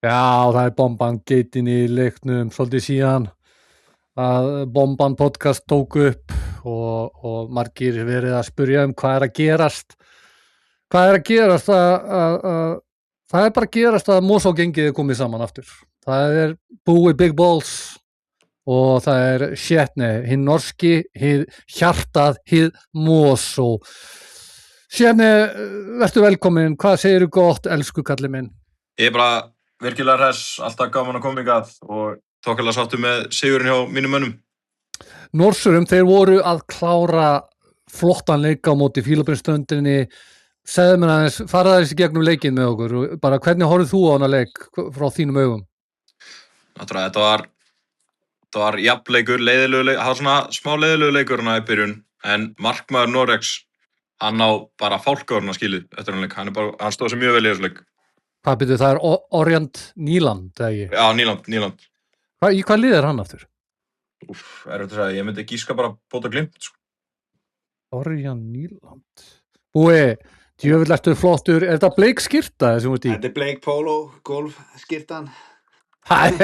Já, það bomban geitin í leiknum svolítið síðan að bomban podcast tók upp og margir verið að spyrja hvað er að gerast. Hvað er að gerast það er bara að gerast að Mosó gengið er komið saman aftur. Það er búið Big Balls og það er Sjetne, hinn norski, hinn hjartað, hinn Mosó. Sjetne, vertu velkomin, hvað segirðu gott, elsku kallið minn? Ég er bara virkilega hress, alltaf gaman að koma hingað og tókala sáttu með sigurinn hjá mínum mönnum. Norsurum, þeir voru að klára flottan leik á móti Fílabeinsströndinni. Segðu mér aðeins, fara þessi gegnum leikinn með okkur, bara hvernig horfðu þú á hana leik frá þínum augum? Náttúrulega, þetta var jafnleikur, leiðilegur leikur, það var svona smá leiðilegur leikur hana í byrjun, en markmaður Noregs, hann á bara fálkárna skilið eftir hann leik, hann stóð sér mjög vel í þessu leik. Hvað byrju, það er Orient Níland, eða ekki? Já, Níland. Í hvað lið er hann aftur? Erfitt að segja, ég myndi gíska bara Bóta Glimt, sko. Orient Níland. Búi, djöfull ertu flottur, er þetta bleik skyrta þessum út í? Þetta er bleik polo, golf skyrtan. Það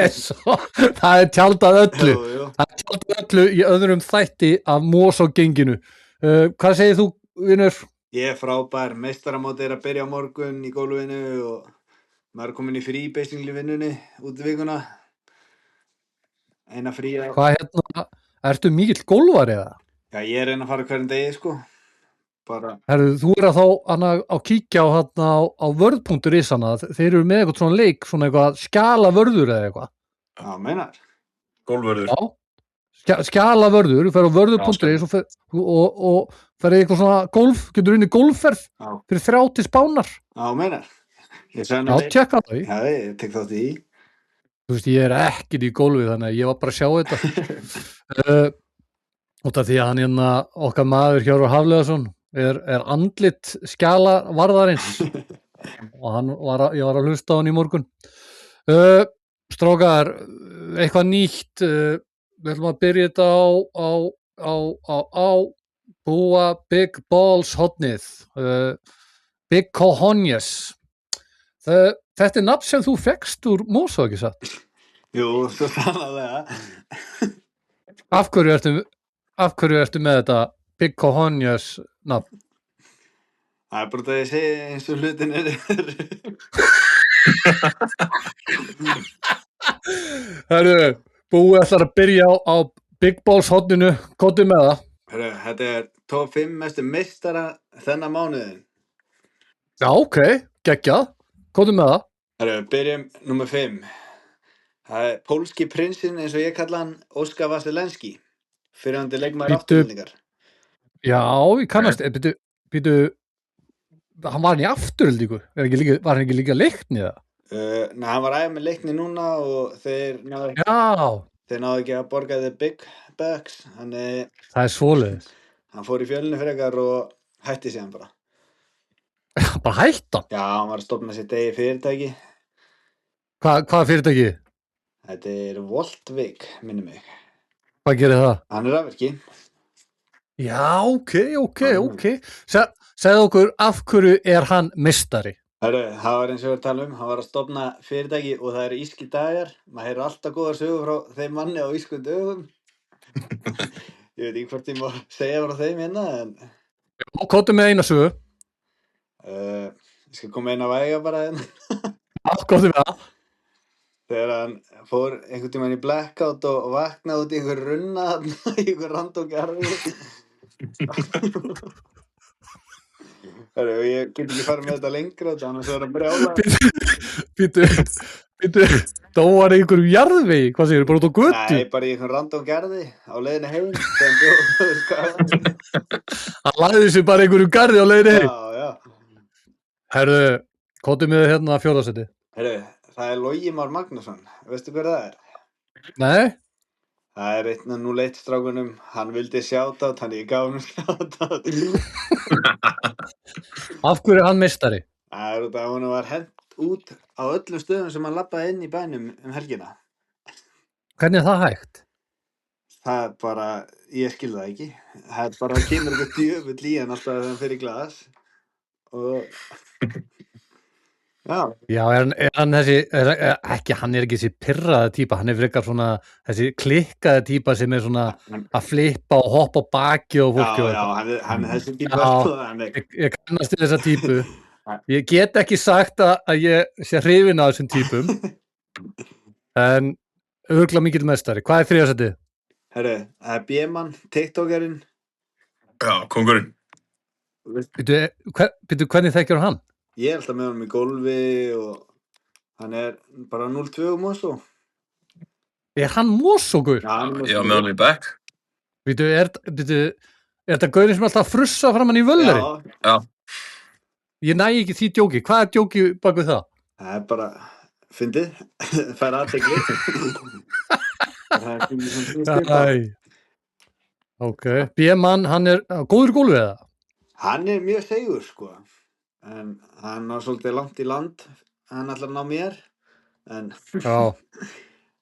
er tjaldað öllu. Jú. Það er tjaldað öllu í öðrum þætti af Mosó genginu. Hvað segir þú, vinur? Ég er frábær, meistaramótið er að byrja á morgun í golfinu og maður er komin í frí basically vinnunni út í vikuna. Eina frí að... Hvað ertu mikill golfari eða? Já, ég er að fara hverjum degi, sko. Bara... Herru, þú er að þá að kíkja á vörð.is hana, þeir eru með eitthvað svona leik, svona eitthvað skjala vörður eða eitthvað. Já, meinar. Golfvörður. Já, skjala vörður, þú fer á vörður.is og fer eitthvað svona golf, getur inn í golfferð fyrir 30 spánar. Já, meinar. Já, tjekka það í. Já, ég tek þátt í. Þú veist, ég er ekkert í golfi, þannig að ég var bara að sjá þetta. Út af því að hann okkar maður Hjörvar Hafliðason er andlit skjala varðarins og ég var að hlusta á hann í morgun. Strákar, eitthvað nýtt, við ætlum að byrja þetta á búa Big Balls hotnið, Big Cojones. Þetta er nafn sem þú fékkst úr Mosó, ekki satt? Jú, svo sannarlega. Af hverju ertu með þetta Big Cojones nafn? Það er bara það ég segi eins og hlutin er. Herru, Búi ætlar að byrja á Big Balls hotninu, komdu með það. Herru, þetta er top 5 mestu meistara þennan mánuðin. Já, ok, geggjað. Komdu með það. Herru, byrjum nummer 5. Það er pólski prinsinn eins og ég kalla hann, Óskar Vasilevski. Fyrrverandi leikmaður Aftureldingar. Já, ég kannast, býtu, hann var hann í Aftureldingu, var hann ekki líka Leikni eða? Nei, hann var æfa með Leikni núna og þeir náðu ekki að borga the big bucks. Það er svoleiðis. Hann fór í Fjölni frekar og hætti síðan bara. Bara hætti hann? Já, hann var að stofna sitt eigi fyrirtæki. Hvað fyrirtæki? Þetta er Voltvik, minni mig. Hvað gerir það? Hann er rafvirki. Já, ok. Segðu okkur, af hverju er hann meistari? Herru, það var eins og við tala hann var að stofna fyrirtæki og það eru íski dagar. Maður heyrir alltaf góðar sögur frá þeim manni á ískum dögum. Ég veit ekki hvort ég má segja frá þeim hérna, en... Komdu með eina sögu. Ég skal koma eina væga bara hérna. Já, komdu með það. Þegar hann fór einhvern tímann í blackout og vaknaði út í einhver runna í einhver random garði. Og ég get ekki farið með þetta lengra annars er það brjála. Býtu, þá var einhverjum jarðvegi, hvað segir, bara út á götu? Nei, bara í einhver random garði á leiðinni heim. Hann lagði sig bara einhverjum garði á leiðinni heim? Já. Herru, komdu með hérna fjórðasetti. Herru, það er Logi Már Magnússon, veistu hver það er? Nei. Það er einn af 0-1 strákunum, hann vildi shoutout, hann ég gaf hann shoutout. Af hverju er hann meistari? Það er út af hann var hent út á öllum stöðum sem hann labbaði inn í bænum helgina. Hvernig er það hægt? Það er bara, ég skil það ekki. Það er bara, kemur eitthvað djöfull í hann alltaf þegar hann fer í glas. Og... Já, er hann hann er ekki þessi pirraða típa, hann er frekar svona þessi klikkaða típa sem er svona að flippa og hoppa á baki og fólki og eitthvað. hann er þessi típa, Já. sko, hann er... Ég kannast til þessa típu. Ég get ekki sagt að ég sé hrifinn af þessum típum, en örugglega mikill meistari. Hvað er þriðasætið? Herru, það er B-mann, TikTokerinn. Já, kóngurinn. Býtu, hvernig þekkjur hann? Ég er alltaf með honum í golfi og hann er bara 0-2 Mosó. Er hann Mosógur? Já, hann er Já, með honum í back. Býtu, er þetta gaurinn sem er alltaf að frussa framan í völlari? Já. Ég næ ekki því djóki. Hvað er djóki bak við það? Það er bara, fyndið, fær aðtekli. Það er fyndið sem skipa. Ok, B-mann, hann er góður í gólfið eða? Hann er mjög segur, sko. En hann á svolítið langt í land. Hann ætlar að ná mér. Já.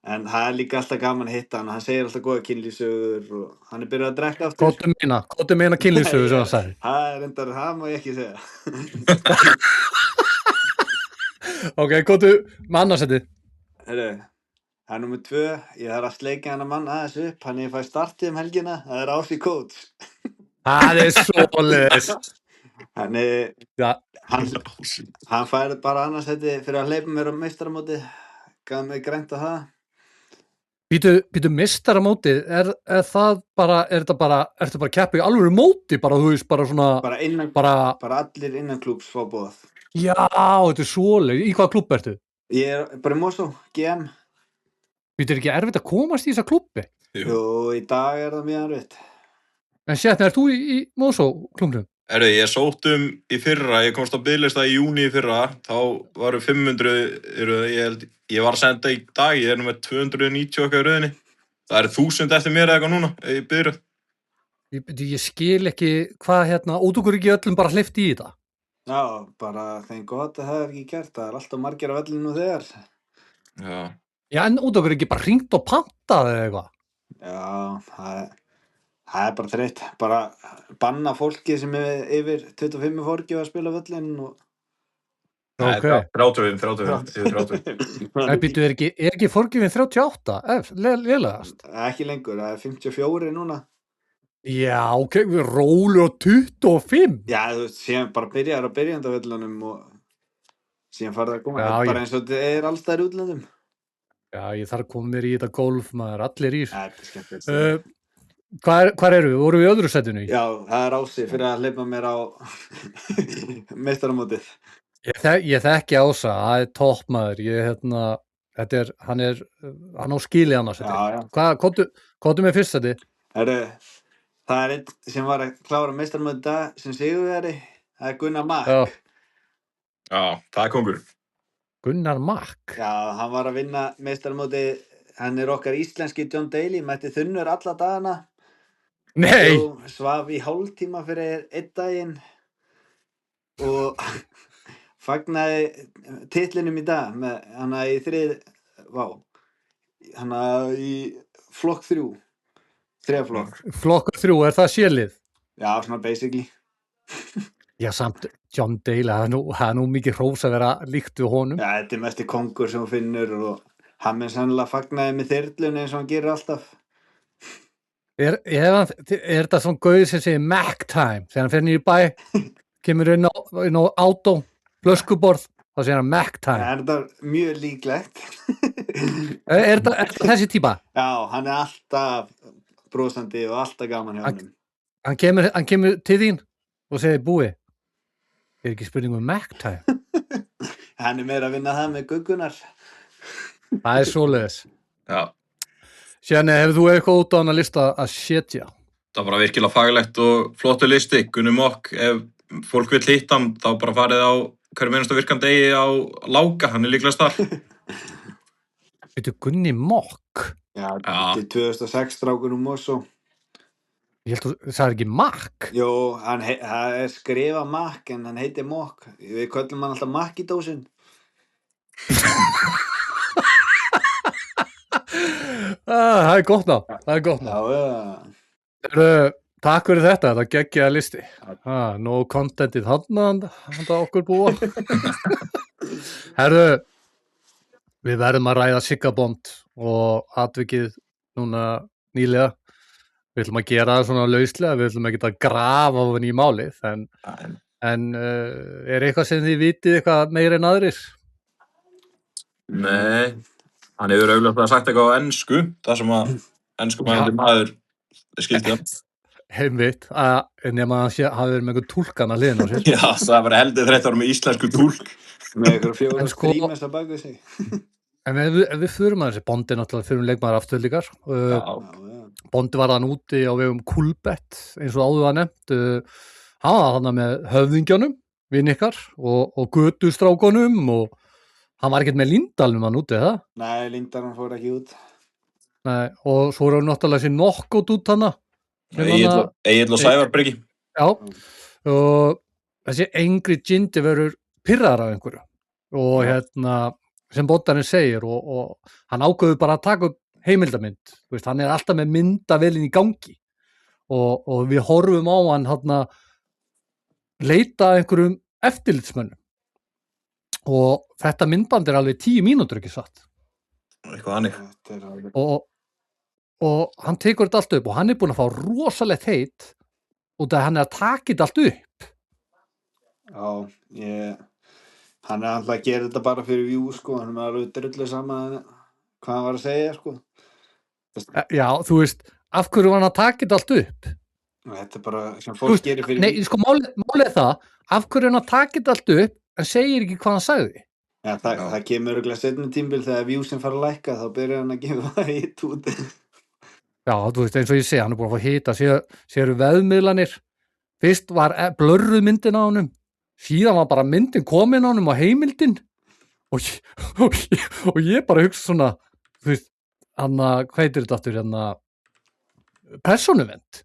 En það er líka alltaf gaman að hitta hann. Hann segir alltaf góða kynlífsögur og hann er byrjað að drekka aftur. Kóttu meina kynlífsögur sem hann sagði. Það má ég ekki segja. Ok, kóttu með annarsæti. Herru, það er númer 2. Ég þarf að sleikja hann að mann aðeins upp. Hann er að fæ startið helgina. Það er Aussie Coach. Það er svoleiðis. Hann fær bara annarsæti fyrir að hleypa mér á meistaramóti. Gaf mig grænt á það. Býtu meistaramótið, er þetta bara keppa í alvöru móti, bara þú veist, bara svona... Bara allir innan klúbs fá boð. Já, þetta er svoleiðis. Í hvaða klúbb ertu? Ég er bara í Mosó, GM. Býtu, er ekki erfitt að komast í þessa klúbbi? Jú, í dag er það mjög erfitt. En Sjetni, ert þú í Mosó klúbbnum? Ég sótt í fyrra, ég komst á biðlista í júní í fyrra, þá varu 500, ég var að senda í dag, ég er nú með 290 okkar í rauðinni. Það er 1000 eftir mér eða eitthvað núna, í biðröð. Ég skil ekki hvað út okkur ekki öllum bara hleypt í þetta. Já, bara þeim gott að það er ekki gert, það er alltaf margir á vellinu þegar. Já, en út okkur ekki bara hringt og pantað eða eitthvað. Já, það er bara þreytt, bara banna fólki sem er yfir 25 fórki að spila völlin og... Ok. 30. Nei, býtu, er ekki fórgifin 38? Lélegast? Ekki lengur, það er 54 núna. Já, ok, við rólu á 25. Já, þú veist, síðan bara byrjar á byrjandavöllunum og síðan farið að koma. Já, bara eins og þetta er alltaf í útlöndum. Já, ég þarf að koma mér í þetta golf, maður, allir í. Það er skemmtilegt. Hvar eru við? Vorum við í öðru sætinu? Já, það er Ási fyrir að hleypa mér á meistaramótið. Ég þekki Ása, það er toppmaður. Hann á skili annars. Já. Hvað með fyrst sæti? Það er einn sem var að klára meistaramótið í dag sem sigurvegari. Það er Gunnar Mack. Já, það er kongur. Gunnar Mack? Já, hann var að vinna meistaramótið. Hann er okkar íslenski John Daly, mætti þunnur alla dagana. Nei! Og svaf í hálftíma fyrir einn daginn og fagnaði titlinum í dag með hana í flokk 3. 3 flokk. Flokk 3, er það sélið? Já, svona basically. Já, samt John Daly, það er nú mikið hrós að vera líkt við honum. Já, þetta er mesti kongur sem hún finnur og hann er sannlega fagnaði með þyrlun eins og hann gerir alltaf. Er þetta svona gauð sem segir Mac time, þegar hann fer niður í bæ, kemur inn á átó, flöskuborð, þá segir hann Mac time. Er þetta mjög líklegt? Er þetta þessi típa? Já, hann er alltaf brosandi og alltaf gaman hjá honum. Hann kemur til þín og segir búi, er ekki spurning Mac time? Hann er meira að vinna það með guggunar. Það er svoleiðis. Já. Sérni, hefur þú eitthvað út á hana lista að setja? Það var bara virkilega faglegt og flottu listi. Gunni Mokk, ef fólk vill hitta hann, þá bara farið á hverjum einasta virkandi degi á Láka, hann er líklegast þar. Veitu, Gunni Mokk? Já, þetta er 2006 strákur Mosó. Ég held að það er ekki Mack. Jú, það er skrifað Mack en hann heitir Mokk. Við köllum hann alltaf Mack í dósin. Það er gott ná. Takk fyrir þetta geggjaða listi. No contentið handa okkur búa. Herðu, við verðum að ræða Siggabond og atvikið núna nýlega. Við ætlum að gera það svona lauslega, við ætlum ekki að grafa ofan í málið, en er eitthvað sem þið vitið eitthvað meira en aðrir? Nei, hann hefur auðvitað sagt eitthvað á ensku, það sem að enskumælandi maður skildi hann. Heimvitt, nema að hann hafi verið með einhvern túlkan að liðna á sér. Já, það var heldur 13 ára með íslensku túlk. Með einhverjum 4 En sko- strímest að baka sig. En ef við förum að þessi Bondi náttúrulega fyrir leikmaður afturlíkar. Já, Já. Bondi var hann úti á vegum Coolbet eins og áður var nefnt. Hann var þarna með höfðingjónum, vinn ykkar, og götustrákonum og hann var ekkert með Líndalnum hann úti, það? Nei, Lindarinn fór ekki út. Nei, og svo eru náttúrulega þessi nokkot út hana. Egill og Sævar Bryggi. Já, og þessi engri Gindi verður pirrar af einhverju og sem Bondarinn segir og hann ákveður bara að taka upp heimildamynd, þú veist, hann er alltaf með myndavélin í gangi og við horfum á hann leita að einhverjum eftirlitsmönnum og þetta myndband er alveg 10 mínútur ekki satt Eitthvað hannig. Þetta er alveg... og hann tekur þetta allt upp og hann er búinn að fá rosalegt heit út af að hann er að taka þetta allt upp. Já, hann er alltaf að gera þetta bara fyrir view, sko. Hann er alveg drullu saman hvað hann var að segja, sko. Já, þú veist, af hverju var hann að taka þetta allt upp? Þetta er bara sem fólk gerir fyrir Nei, sko, málið er það, af hverju er hann að taka þetta allt upp en segir ekki hvað hann sagði? Já, það kemur örugglega seinni tímabil þegar viewsin fara að lækka, þá byrjar hann að gefa það hitt út. Já, þú veist, eins og ég segi, hann er búin að fá hita, séu veðmiðlanir, fyrst var blörruð myndin á honum, síðan var bara myndin komin á honum á heimildin og ég bara hugsa svona, þú veist, hvað heitir þetta aftur, persónuvernd,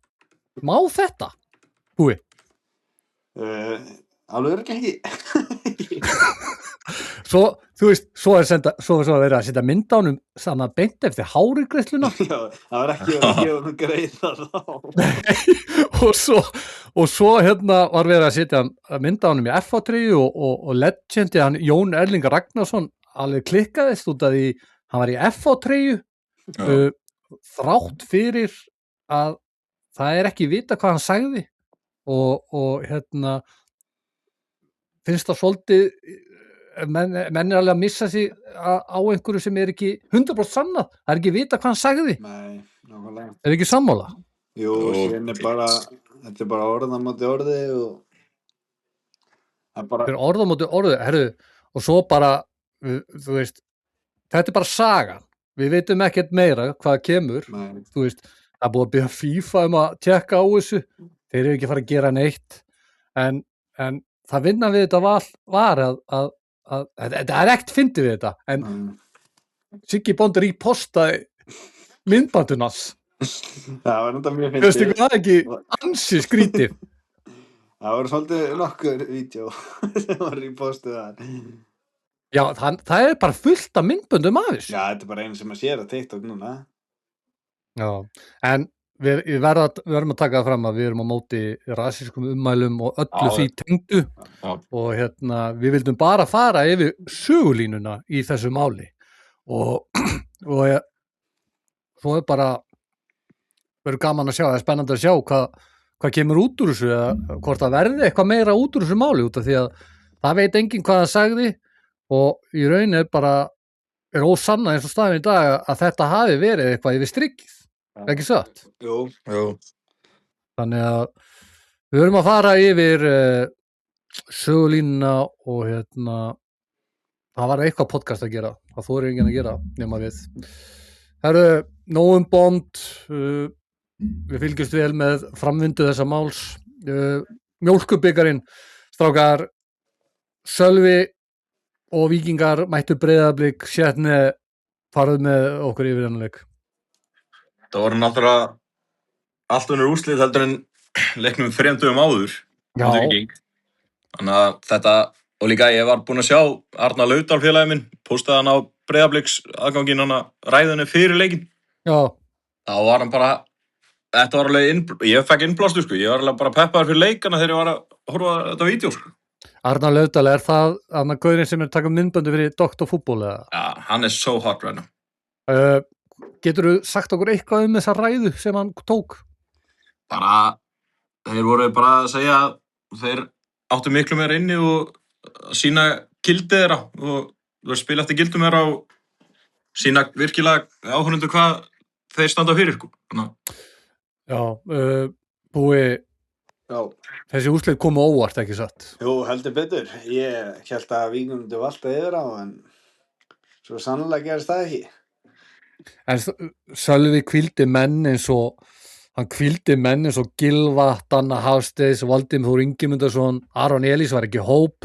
má þetta, Húi? Alveg ekki. Svo, þú veist, svo er verið að setja mynd á honum þannig að beint eftir hárigreiðsluna. Já, það var ekki að gefa honum greiða þá. og svo var verið að setja mynd á honum í FH-treyju og legendi hann Jón Erling Ragnarsson alveg klikkaðist út af því hann var í FH-treyju þrátt fyrir að það er ekki vita hvað hann sagði og finnst það svolítið menn er alveg að missa sig á einhverju sem er ekki 100% sannað, það er ekki vita hvað hann sagði. Nei, nákvæmlega. Er ekki sammála? Jú, síðan þetta er bara orð á móti orði og það er bara... Þetta er orð á móti orði, herru, og svo bara, þú veist, þetta er bara sagan. Við veitum ekkert meira hvað kemur, Nei. þú veist, það er búið að byrja FIFA að tjekka á þessu, þeir eru ekki að fara að gera neitt, en það vinna við þetta var að þetta er ekkert fyndið við þetta, en Siggi Bond repostaði myndbandunars. Það var náttúrulega mjög Þú veist fyndið. ekki það ekki ansi skrítið. Það var svolítið nokkur vídeo sem var repostuð þar. Já, það er bara fullt af myndböndum af þessu. Já, þetta er bara einu sem að sér að TikTok núna. Já, en við verðum að taka það fram að við erum á móti rasískum ummælum og öllu því tengdu og við vildum bara fara yfir sögulínuna í þessu máli og svo er bara verður gaman að sjá, það er spennandi að sjá hvað kemur út úr þessu eða hvort það verði eitthvað meira út úr þessu máli út af því að það veit enginn hvað það sagði og í raun er ósanna eins og staðin í dag að þetta hafi verið eitthvað yfir strikkið. Ekki satt? Jú. Þannig að við verðum að fara yfir sögulínuna og það var eitthvað podcast að gera, það þorir enginn að gera nema við. Herru, nóg Bond, við fylgjumst vel með framvindu þessa máls, mjólkurbikarinn, strákar, Sölvi og Víkingar mættu Breiðablik, Sjetne farið með okkur yfir þennan leik. Það voru náttúrulega allt önnur úrslit heldur en leiknum 3 dögum áður. Já. Þannig að þetta, og líka ég var búinn að sjá Arnar Laudal félagi minn, postaði hann á Breiðabliks aðganginn hann að ræðunni fyrir leikinn. Já. Þá var hann bara, þetta var alveg, ég fekk innblástu sko, ég var alveg bara peppaður fyrir leikana þegar ég var að horfa þetta vídeo sko. Arnar Laufdal, er það Arnar Gaurin sem er að taka myndböndu fyrir Dr. Fútból eða? Já, hann er so hot right now. Geturðu sagt okkur eitthvað þessa ræðu sem hann tók? Bara, þeir voru bara að segja að þeir áttu miklu meira inni og sína gildið þeirra og spila eftir gildum þeirra og sína virkilega áhörundu hvað þeir standa fyrir. Já, Búi, Já. Þessi úrslit komu óvart, ekki satt? Jú, heldur betur. Ég held að Víkingur myndi valta yfir á, en svo sannlega gerist það ekki. En Sölvi hvíldi menn eins og Gylfa, Danna Hafsteins, Valdimar Þór Ingimundarson, Aron Elís var ekki hóp.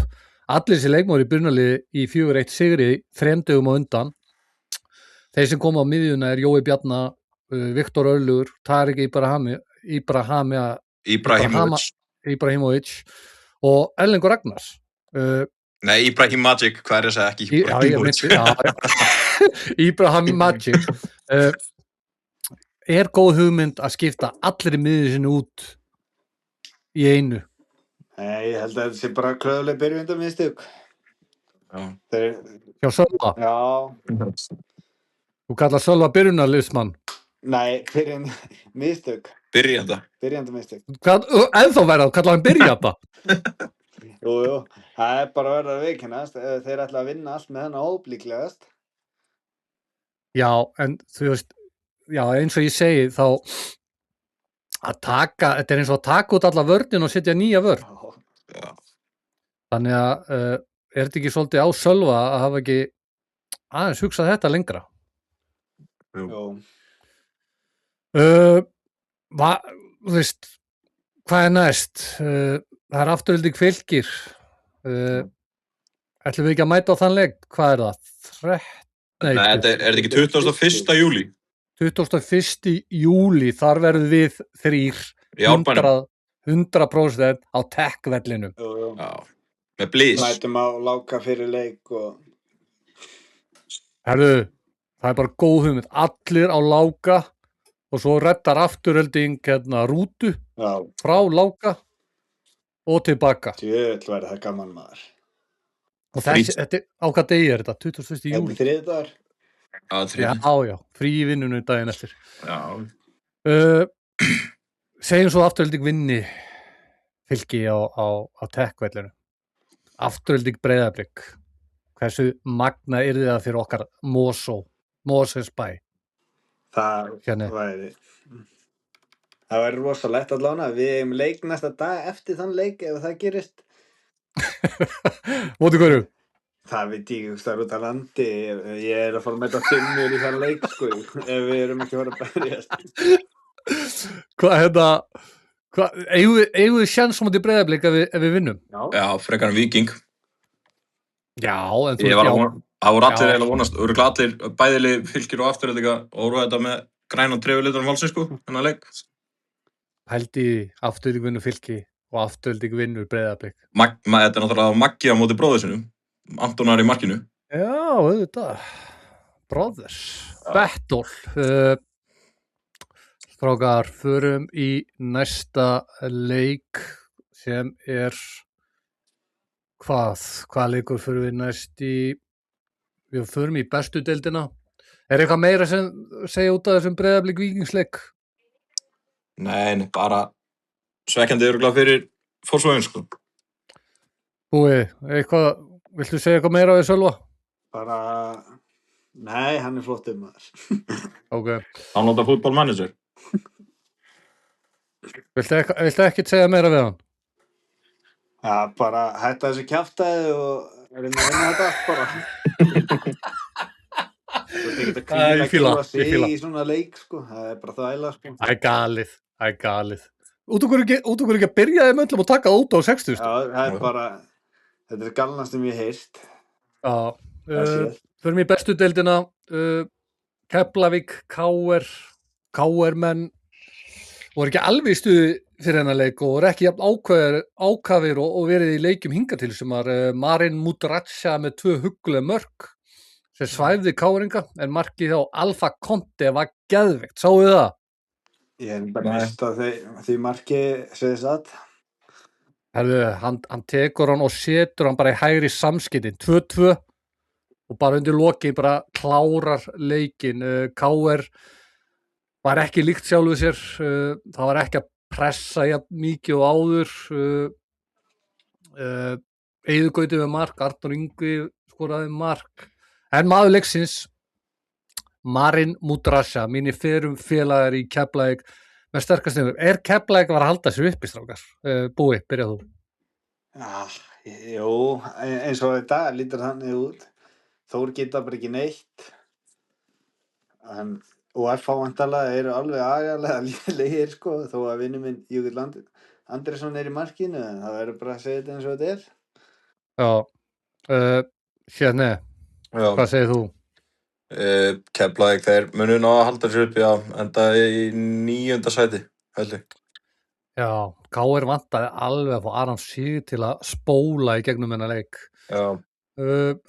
Allir þessi leikmaður í byrjunarliði í 4-1 sigri 3 dögum á undan. Þeir sem koma á miðjuna er Jói Bjarna, Viktor Örlugur, Tarik Ibrahimovic og Erlingur Ragnars. Nei, Ibrahim Magic, hvað er það ekki? Ibrahim Magic. Er góð hugmynd að skipta allir í miðju sinni út í einu? Nei, ég held að þetta sé bara klöðuleg byrjundamistök. Hjá Sölva? Já. Þú kallar Sölva byrjunarliðsmann? Nei, mistök. Byrjandamistök. Ennþá verða að kalla hann byrjanda? Jú, það er bara að verða að viðurkennast. Þeir ætla að vinna allt með hennar hóp líklegast. Já, en þú veist, já, eins og ég segi þá þetta er eins og að taka út alla vörnin og setja nýja vörn. Já. Þannig að er þetta ekki svolítið á Sölva að hafa ekki aðeins hugsað þetta lengra? Jú. Þú veist, hvað er næst? Það er Afturelding Fylkir. Ætlum við ekki að mæta á þann leik? Hvað er það? Nei, er þetta ekki 21. júlí? 21. júlí, þar verðum við 3 100% á Tech-vellinum. Já, með blís. Mætum á Láka fyrir leik og... Herðu, það er bara góð hugmynd. Allir á Láka og svo reddar Afturelding rútu frá Láka og tilbaka. Tjöld verður það gaman maður. Og þetta á hvað degi er þetta? 21. júlí? Þetta er 3 dagar. Já, frí í vinnunum daginn eftir. Já. Segjum svo Afturelding vinni Fylki á Tech-vellinu. Afturelding Breiðablik. Hversu magna yrði það fyrir okkar Moses bæ? Það væri rosalegt allavega. Við eigum leik næsta dag eftir þann leik ef það gerist. Móti hverju? Það veit ég, það er út af landi. Ég er að fara að mæta 5 í þann leik, sko, ef við erum ekki að fara að berjast. Eigum við sjans á móti Breiðablik ef við vinnum? Já, frekar en Víking. Já, en þú veist, það voru allir eiginlega vonast, allir bæðilið Fylkir og Afturelding og voru þetta með græn og trefilitur valsins, sko, þennan leik. Hældi Afturelding vinnur Fylki og Afturelding vinnur Breiðablik. Þetta er náttúrulega Maggi á móti bróður sinum, Antonar í markinu. Já, auðvitað. Brothers. Battle. Strákar, förum í næsta leik sem er hvað leikur förum við næst í? Við förum í bestu deildina. Er eitthvað meira sem segja út af þessum Breiðablik Víkingsleik? Nei, bara svekkjandi örugglega fyrir Fossvogin, sko. Búi, viltu segja eitthvað meira við Sölva? Bara, nei, hann er flottur maður. Ok. Hann nota Football Manager. Viltu ekkert segja meira við hann? Já, bara hætta þessu kjaftaði og reyna að vinna þetta allt bara. Þú veist ekki að kvíla sig í svona leik, sko. Það er bara þvæla, sko. Það er galið. Út okkur ekki að byrja þeim öllum og taka það út á 60. Já, það er bara, þetta er galnast sem ég heyrst. Já, förum í bestu deildina. Keflavík, KR menn voru ekki alveg í stuði fyrir hennar leik og voru ekki ákafir og verið í leikjum hingað til sem var Marin Mudratsja með 2 hugguleg mörk sem svæfði KR-inga en markið á Alfa Conte var geðveikt. Sáu þið það? Ég hef bara mist á því marki segði satt. Herðu, hann tekur hann og setur hann bara í hægri samskiptin 2-2 og bara undir loki bara klárar leikinn. KR var ekki líkt sjálfu sér, það var ekki að pressa jafn mikið og áður. Eiður Gauti við mark, Arnór Ingvi skoraði mark, en maður leiksins Marin Mudrasja, mínir fyrrum félagar í Keflavík með sterkast niður. Keflavík var að halda sér upp í strákar? Búi, byrjað þú. Jú, eins og þetta lítur þannig út. Þór geta bara ekki neitt. Og FH vantarlega eru alveg agalega lélegir sko, þó að vinur minn Jökull Andrésson í markinu, en það verður bara að segja þetta eins og þetta er. Já, hérna, hvað segir þú? Keflavík, þeir munu ná að halda sér upp, já, enda í 9. sæti, heldur. Já, KR vantaði alveg að fá Aron Sig til að spóla í gegnum hennar leik. Já.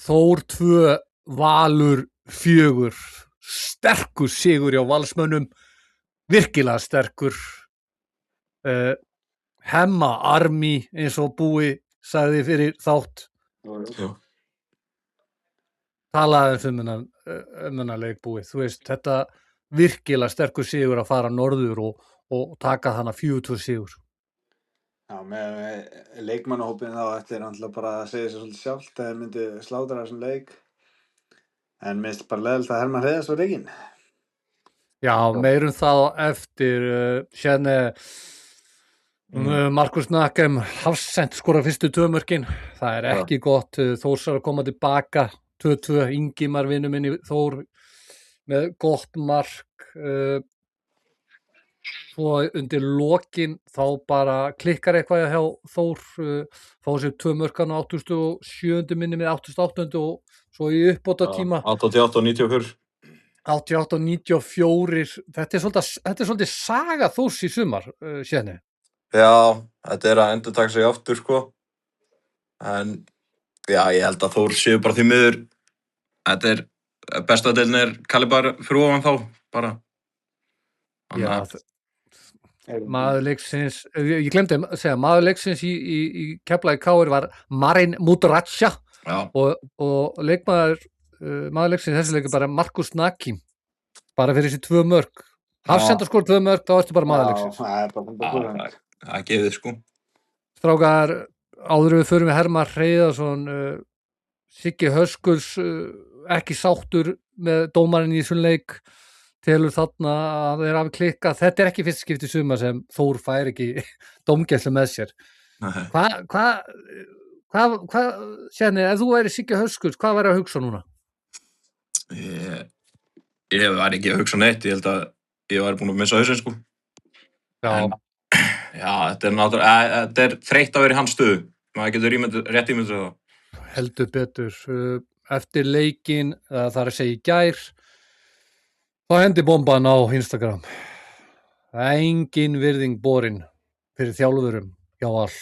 Þór 2, Valur 4, sterkur sigur hjá Valsmönnum, virkilega sterkur. Hemma Army, eins og Búi sagði fyrir þátt. Já. Talaði um hennar leik, Búi. Þú veist, þetta virkilega sterkur sigur að fara norður og taka hana 4-2 sigur. Já, með leikmannahópin þá ætlir náttúrulega bara að segja sér svolítið sjálft að þeir myndi slátra þessum leik. En minnst bara leiðilegt að Hermann Hreiðars var rekinn. Já, meirum það á eftir. Sérna Markus Nakem hafsend skora fyrstu 2 mörkin. Það er ekki gott. Þórsar að koma tilbaka 2-2. Ingimar vinur minni Þór með gott mark. Svo undir lokin þá bara klikkar eitthvað hjá Þór, fá sér 2 mörkan á 87. minni með 88. og svo í uppbóta tíma 88 og 94. 88 og 94. Þetta er svolítið saga Þórs í sumar, sérni. Já, þetta er að endurtaka sig aftur sko. En já, ég held að Þór séu bara því miður. Þetta er besta deildin er Kalibar fyrir ofan þá bara. Já, maður leiksins, ég glemdi að segja, maður leiksins í Keflavík KR var Marin Mudrasja og leikmaður maður leiksins þessi leik bara Markus Nakim, bara fyrir þessi 2 mörk. Hafsendar skor 2 mörk, þá ertu bara maður leiksins. Já, það er gefið sko. Strákar, áður við förum við Hermann Hreiðarsson, Siggi Höskuls ekki sáttur með dómarinn í þessum leik, telur þarna að þeir hafi klikkað. Þetta er ekki fyrst skipti sumar sem Þór fær ekki dómgæslu með sér. Hvað sérni, ef þú væri Siggi Höskuls, hvað væri að hugsa núna? Ég var ekki að hugsa neitt, ég held að ég var búin að missa hausinn sko. Já. Já, þetta er náttúrulega, þetta er þreytt að vera í hans stöðu. Maður getur rétt ímyndað það. Heldur betur. Eftir leikinn, það er að segja í gær, þá hendi bomban á Instagram. Engin virðing borin fyrir þjálfurum hjá all.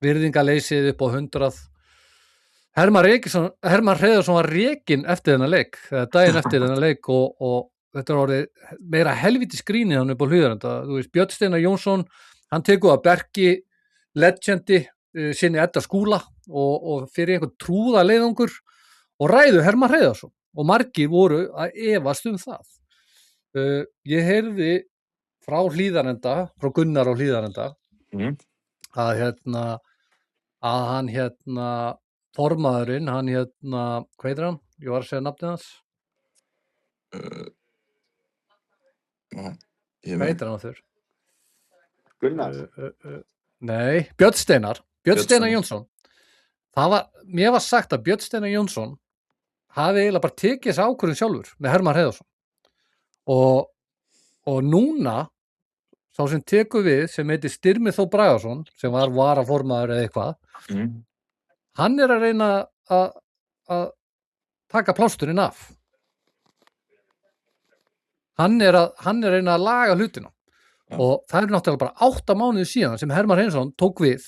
Virðingaleysið upp á 100. Hermann Hreiðarsson var rekinn eftir þennan leik, daginn eftir þennan leik og þetta er orðið meira helvíti skrínið hann upp á Hlíðarenda. Þú veist, Björn Steinar Jónsson, hann tekur að Berki legendi sinni Edda Skúla og fyrir einhvern trúða leiðangur og ræðu Hermann Hreiðarsson og margir voru að efast það. Ég heyrði frá Hlíðarenda, frá Gunnar á Hlíðarenda, að hann formaðurinn, hvað heitir hann? Ég var að segja nafnið hans. Hvað heitir hann þurr? Gunnar? Nei, Björn Steinar Jónsson. Mér var sagt að Björn Steinar Jónsson hafi eiginlega bara tekið þessi ákvörðun sjálfur með Hermann Hreiðarsson. Og núna, sá sem tekur við, sem heitir Styrmir Þór Bragason, sem var varaformaður eða eitthvað, hann er að reyna að taka plásturinn af. Hann er að reyna að laga hlutina. Og það er náttúrulega bara 8 mánuðir síðan sem Hermann Hreiðarsson tók við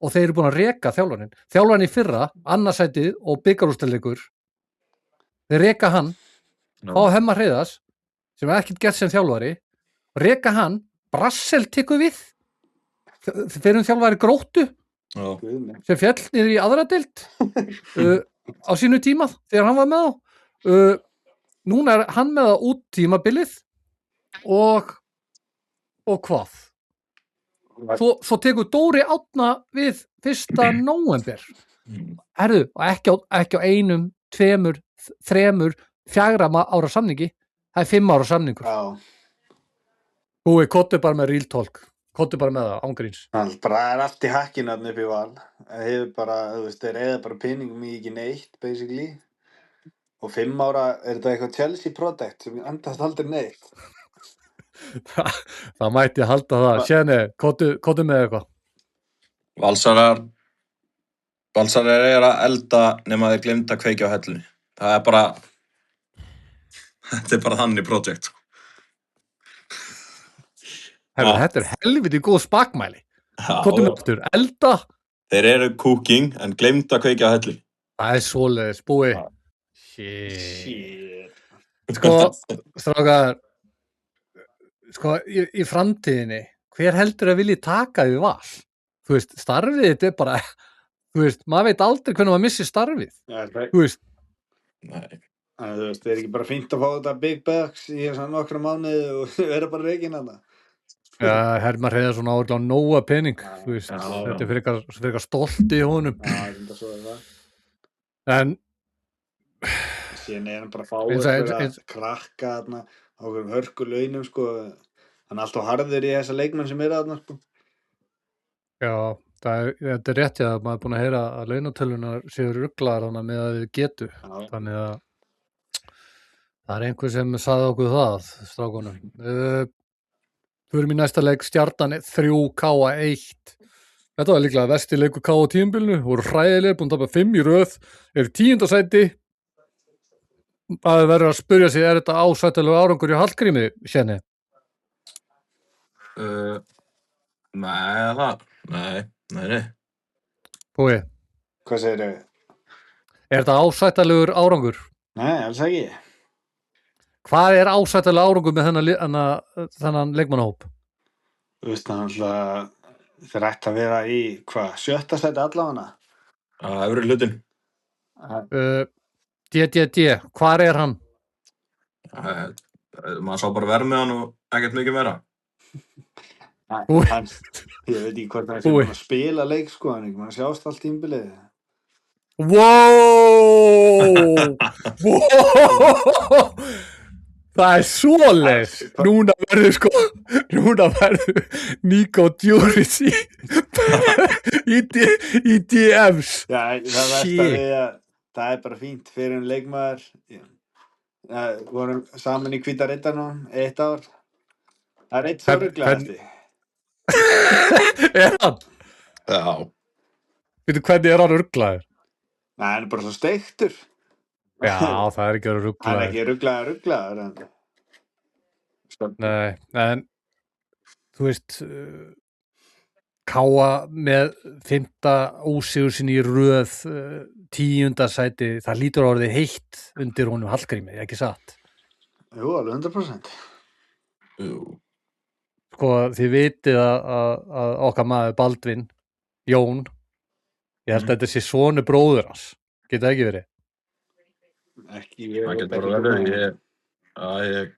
og þeir eru búin að reka þjálfarinn. Þjálfarinn í fyrra, annarsætið og bikarúrslitaleikur. Þeir reka hann, fá Hermann Hreiðars, sem er ekkert gert sem þjálfari, reka hann, Brassel tekur við. fyrir þjálfari Gróttu Já. Guð minn. sem féll niður í aðra deild á sínu tíma þegar hann var með þá núna er hann með það út tímabilið og hvað svo tekur Dóri Árna við 1. nóvember herðu, og ekki á 1, 2, 3, 4 ára samningi það er 5 ára samningur Já, Búi, kottu bara með real talk kottu bara með það, ángríns hann bara er allt í hakkinu þarna upp í Val. Hefur bara, þú veist, þeir eyða bara peningum í ekki neitt, basically. Og 5 ára er þetta eitthvað Chelsea product sem endast aldrei neitt. það mætti halda það Sjeni, kottu með eitthvað Valsarar er að elda nema þeir gleymd að kveikja á hellunni. Það er bara þetta er bara þannig projekt. Þetta er helviti góð spakmæli kottu með aftur, elda Þeir eru cooking en gleymd að kveikja á hellunni. það er svoleiðis, Búi Shit. sko, strákar í framtíðinni hver heldur að vilji taka við Val þú veist, starfið þetta er bara þú veist, maður veit aldrei hvernig maður missir starfið Já, þú veist, Nei. þú veist, það er ekki bara fínt að fá þetta big bucks í þess að nokkra mánuði og vera bara reikin að það. ja, Hermann Hreiðarsson áður á nóga pening þú veist, Já. þetta er fyrir stolt í honum Já, þetta svo er það. en Síðan er hann bara að fá Eins og- eitthvað eins- krakka þarna á einhverjum hörkulaunum, sko. Hann er alltaf harður í þessa leikmenn sem eru þarna, sko. já, þetta er rétt að maður er búin að heyra að launatölunar séu rugglaðar þannig með að við getu Já, þannig að það er einhver sem sagði okkur það strákunum förum í næsta leik Stjarnan 3-K1 þetta var líklega versti leikur K á tímabilinu voru hræðilegir, búin að tapa 5 í röð eru 10. sæti að verður að spyrja sig er þetta ásættilega árangur í Hallgrími Sjeni? Nei. Búi, hvað segir þau? er þetta ásættilegur árangur? Nei, alls ekki. Hvað er ásættilega árangur með þennan leikmannahóp? Þú veist, hann alltaf þeir ætti að vera í, 7. sæti allavega. Það er verið hlutin. DDD, hvar er hann? Maður sá bara verð með hann og ekkert mikið meira. Úi. Ég veit ekki hvort hann er Úi. búinn að spila leik, sko, hann er ekki búinn að sjást allt tímabilið. Wow! Wow! Það er svoleiðis. Núna verður Nico Djuric í DMs. Já, það versta Shit. við að það er bara fínt fyrir en leikmaður. Vorum saman í Hvíta Riddaranum 1 ár. Það er eitt svo rugglegasti. Er hann? Já. Veitu hvernig er hann rugglaður? Nei, hann er bara svo steiktur. Já, það er ekki að Hann er rugglaður. ekki rugglaður. En... Nei, en þú veist Káa með 5. ósigur sinni í röð 10. sæti, það lítur orðið heitt undir honum Hallgrími, ekki satt? Jú, alveg 100%. Jú. Sko, þið vitið að okkar maður Baldvin, Jón, ég held að þetta sé sonu bróður hans, geta það ekki verið? Ekki, Það getur bara verið. Ég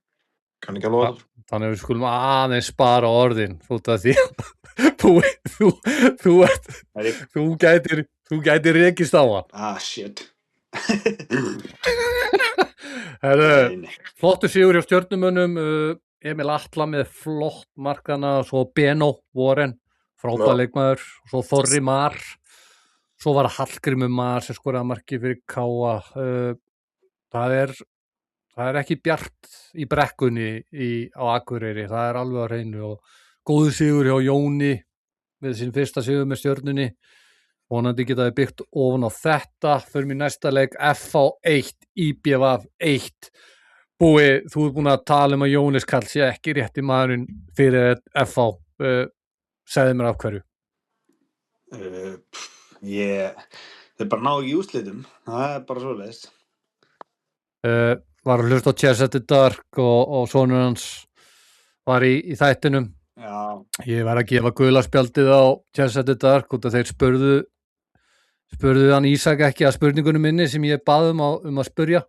kann ekki að lofa. Þannig að við skulum aðeins spara orðin út af því þú gætir rekist á hann. Shit. Herru, flottu sigur hjá Stjörnumönnum, Emil Atla með flott markana, svo Beno Warren, frábær leikmaður, svo Þorri Mar, svo var Hallgrímur Mar sem skoraði marki fyrir Káa. Það er ekki bjart í brekkunni á Akureyri, það er alveg á hreinu og góðu sigur hjá Jóni með sín fyrsta sigur með Stjörnunni. Vonandi getaði byggt ofan á þetta. Förum í næsta leik FH 1, IBVF 1. Búi, þú ert búin að tala um að Jónis Karl sé ekki rétti maðurinn fyrir FH. Segðu mér af hverju. Þeir bara ná ekki úrslitum. Það er bara svoleiðis. Var að hlusta á Chess at the Dark og sonur hans var í þættinum. Já, Ég var að gefa gula spjaldið á Chelsea Dark út að þeir spurðu hann Ísak ekki að spurningunum minni sem ég bað um að spurja.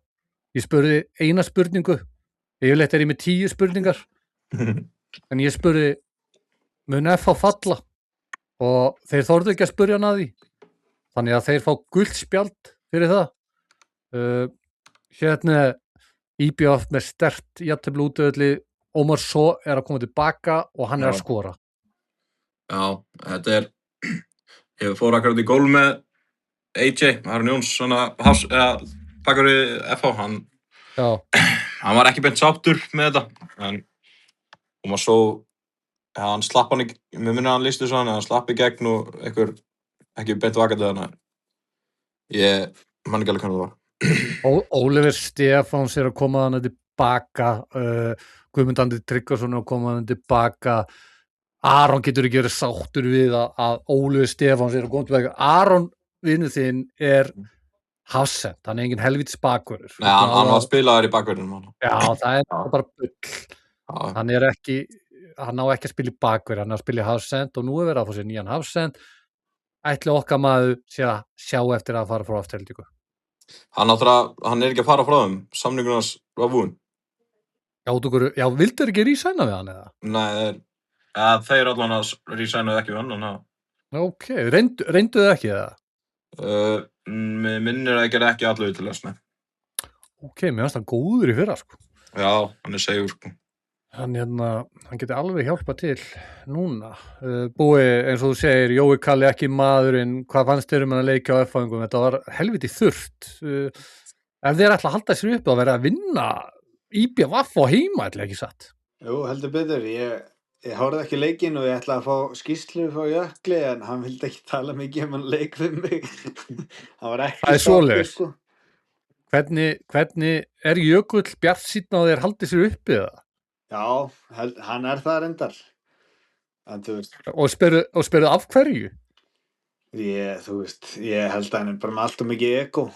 Ég spurði eina spurningu. Yfirleitt ég með 10 spurningar. En ég spurði, mun FH falla? Og þeir þorðu ekki að spurja hann að því. Þannig að þeir fá gult spjald fyrir það. Hérna IBF með sterkt jafntefli útivelli. Ómar Svo að koma tilbaka og hann að skora. Já, þetta ég fór akkurat í gól með AJ, Aron Jóns, svona bakur í FH, hann var ekki beint sáttur með þetta, en Ómar Svo, hann slapp hann ekki, mér minna hann listu svona, hann slapp í gegn og ekki beint vakandi þannig. Ég man ekki alveg hvernig það var. Oliver Stefáns að koma hann tilbaka, Guðmund Andri Tryggvason að koma hann tilbaka. Aron getur ekki verið sáttur við að Oliver Stefáns að koma tilbaka. Aron vinur þinn Hafsend, hann engin helvítis bakvörður. Nei, hann var spilaður í bakvörðunum. Já, það bara bull. Hann á ekki að spila í bakvörð, hann á að spila í Hafsend og nú verið að fá sér nýjan Hafsend. Ætli okkar maður sé að sjá eftir að fara frá Aftureldingu. Hann ekki að fara frá þeim, samningur hans var búinn. Já, vildur ekki rísæna við hann eða? Nei, þeir allan að rísænaðu ekki við hann. Ok, reynduðu ekki eða? Mér minnir að ég gerði ekki allaveg til þess, nei. Ok, mér finnst hann góður í fyrra, sko. Já, hann segur, sko. Hann geti alveg hjálpað til núna. Búi, eins og þú segir, Jói Kalli ekki maðurinn, hvað fannst þér að leika á F-fæðingum? Þetta var helviti þurrt. Ef þeir ætla að halda sér upp að vera að vinna IBF á heima, ætla ekki satt. Jú, heldur betur. Ég horfði ekki leikinn og ég ætlaði að fá skýrslu frá Jökli en hann vildi ekki tala mikið hann leik við mig. Hann var ekki sáttur, sko. Hvernig Jökull bjartsýnn á þeir haldið sér uppi það? Já, hann það reyndar. En þú veist. Og spyrðu af hverju? Ég held að hann bara með allt og mikið ego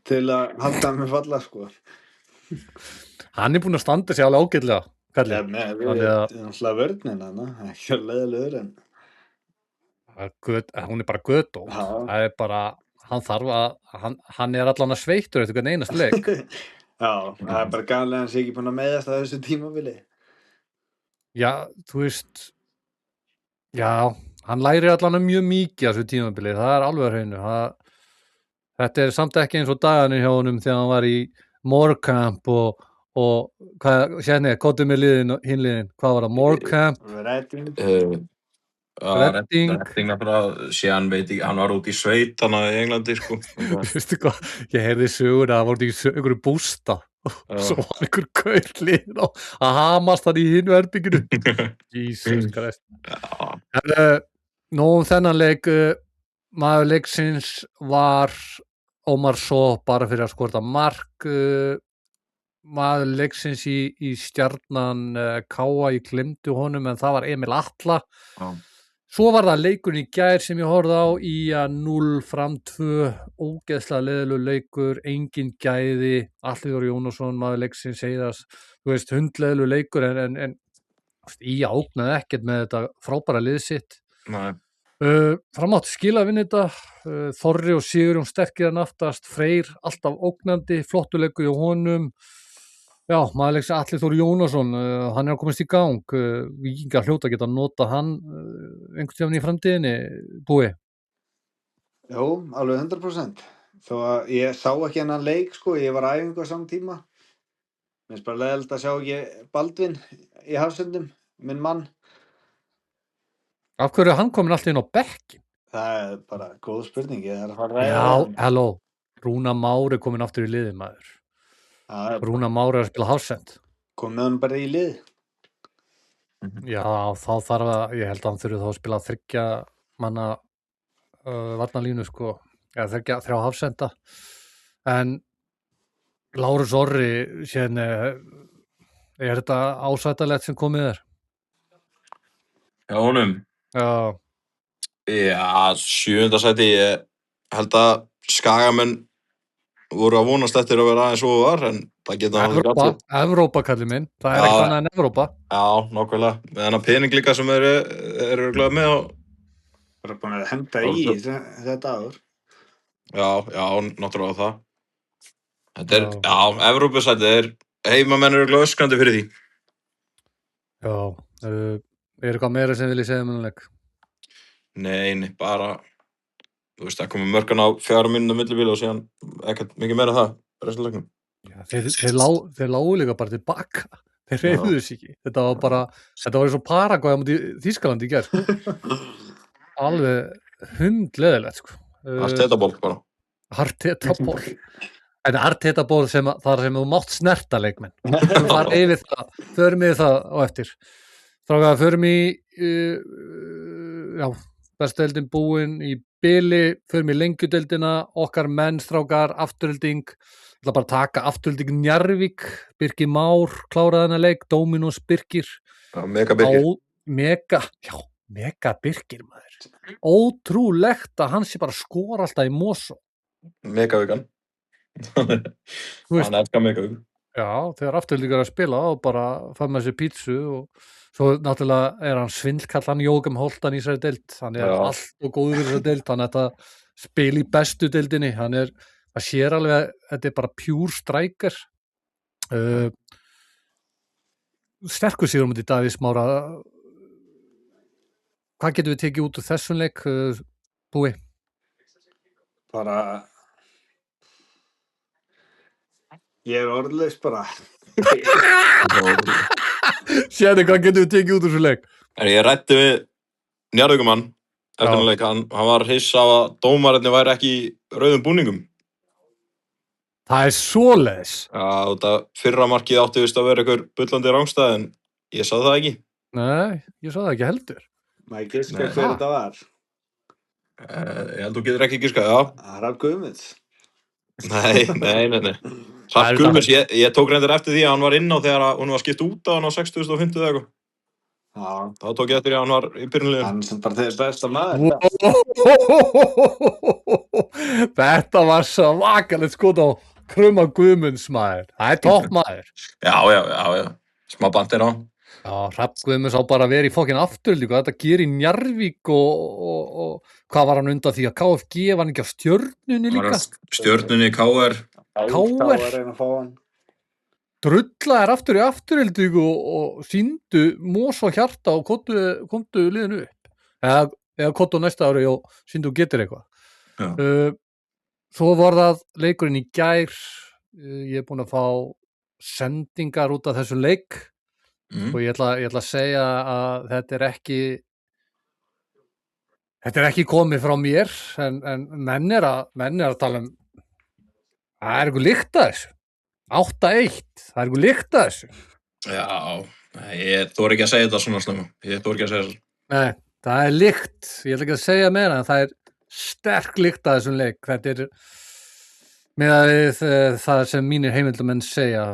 til að halda hann með falla, sko. Hann búinn að standa sig alveg ágætlega. Við náttúrulega vörnin hann, ekki leiðilegur en hún bara göt og það bara, hann allan að sveittur eftir hvern einast leik. Já, það bara galið hann sé ekki búinn að meiðast á þessu tímabili. Já, þú veist, já, hann læri allan mjög mikið á þessu tímabili, það alveg að hreinu. Þetta samt ekki eins og dagarnir hjá honum þegar hann var í Morecamp og hvað, kóttu með hinliðin, hvað var það, Morecamp? Redding síðan veit ég, hann var út í sveit hann í Englandi, sko. Veistu hvað, ég heyrði sögur að það voru í einhverju bústa og svo var einhver kaullið að hamast hann í hinu herbygginu. Jesus Christ. Nú þennan leik, maður leiksins var Ómar Svo bara fyrir að skorta mark. Maður leiksins í Stjarnan Káa, ég glemdi honum en það var Emil Atla. Svo var það leikurinn í gær sem ég horfði á í 0 fram 2, ógeðslega leiðilegur leikur, engin gæði, Atli Jónasson, maður leiksins Heiðars, þú veist, hundleiðilegur leikur en í ágnaði ekkert með þetta frábæra lið sitt. Nei. Framátt skila að vinna þetta, Þorri og Sigurjón sterkir en aftast, Freyr alltaf ógnandi, flottuleikur hjá honum. Já, maður leiks Atli Þór Jónasson, hann að komast í gang, Víkingar hljóta geta nota hann einhvern tímann í framtíðinni, Búi? Jú, alveg 100%. Þó að ég sá ekki hennan leik, sko, ég var á æfingu á saman tíma. Mér finnst bara leiðilegt að sjá ekki Baldvin í Hafsendum, minn mann. Af hverju er hann komin alltaf inn á bekkin? Það bara góð spurning, ég að fara að ræða. Já, halló, Rúna Már komin aftur í liðið, maður. Rúna Már að spila Hafsend. Kom með hann bara í lið. Já, þá þarf ég held að hann þurfi þá að spila 3 manna varnarlínu, sko, eða 3 Hafsenda. En Lárus Orri, síðan er þetta ásættalegt sem komið er? Já, honum. Já. Já, 7. sæti, ég held að Skagamenn voru að vonast eftir að vera aðeins og var, en það getur náttúrulega allir. Evrópa kallið minn, það er Já. ekkert annað en Evrópa. Já, nákvæmlega. Með þennan pening líka sem eru örugglega með á. Bara búin að henda í þetta ár. Já, náttúrulega það. Þetta er, Evrópusætið er, heimamenn eru örugglega öskrandi fyrir því. Já, er eitthvað meira sem viljið segja um þennan leik? Nei, bara, þú veist, það komið mörkan á 4 mínútur millibíl og síðan ekkert mikið meira það, resluleiknum. Já, þeir lágu líka bara tilbaka. Þeir reyðuðu sig ekki. Þetta var eins og Paragvæ á móti Þýskalandi í gær. Alveg hundleðilegt, sko. Arteta-ból bara. Arteta-ból. En Arteta-ból þar sem þú mátt snerta leikmenn. Förum við það á eftir. Strákar, förum í bestudeildin búin í bili, förum í lengjudeildina, okkar menn, strákar, afturölding. Ég ætla bara að taka afturölding Njarðvík, Birkir Már, kláraði þennan leik, Dominos Birkir. Já, mega Birkir. Mega Birkir, maður. Ótrúlegt að hann sé bara skora alltaf í Mosó. Megavíkan. Hann elskar Megavík. Já, þegar afturöldingar að spila og bara fær með sér pítsu og svo náttúrulega er hann svindlkall, hann Jógum Holtan í þessari deild, hann er allt og góður í þessari deild, hann er þetta spil í bestu deildinni, það sér alveg að þetta er bara pure striker. Sterkur sigur í Davíð Smára. Hvað getum við tekið út úr þessum leik, Búi? Bara ég er orðlaus bara. Sérðu, hvað getum við tekið út úr þessum leik? Ég ræddi við Njarðvíkumann eftir þennan leik, hann var hissa á að dómararnir væri ekki í rauðum búningum. Það er svoleiðis. Já, þetta fyrra markið átti vist að vera einhver bullandi rángstæð, en ég sá það ekki. Nei, ég sá það ekki heldur. Má ég giska hver þetta var? Ég held þú getur ekki giskað, já. Hrafn Guðmunds. Nei. Hrafn Guðmunds, ég tók reyndar eftir því að hann var inn á þegar hún var skipt út á hann á 60.50 eða eitthvað. Já. Þá tók ég eftir því að hann var í byrjunliðinu. Hann sem bara þeir besta maður. Þetta var svo vakalegt skot á Krumma Guðmunds, maður. Það er topp maður. Já. Smá bandir á. Já, Hrafn Guðmunds á bara að vera í fokkin afturöldingu. Þetta gerir Njarðvík og hvað var hann undan því að KFG var hann ekki á Stjörnunni líka? Stjörnunni, KR. KR reyna að fá hann. Drulla er aftur í afturöldingu og sýndu Mos og Hjarta og komdu liðinu upp. Eða kottu næsta ári og sýndu getur eitthvað. Svo var það leikurinn í gær. Ég er búinn að fá sendingar út af þessum leik. Og ég ætla að segja að þetta er ekki komið frá mér en menn er að tala um það er eitthvað lykt að þessu 8-1, það er eitthvað lykt að þessu. Já, ég þori ekki að segja þetta svona snemma, Nei, það er lykt, ég ætla ekki að segja meira en það er sterk lykt að þessum leik. Þetta er með það sem mínir heimildarmenn segja.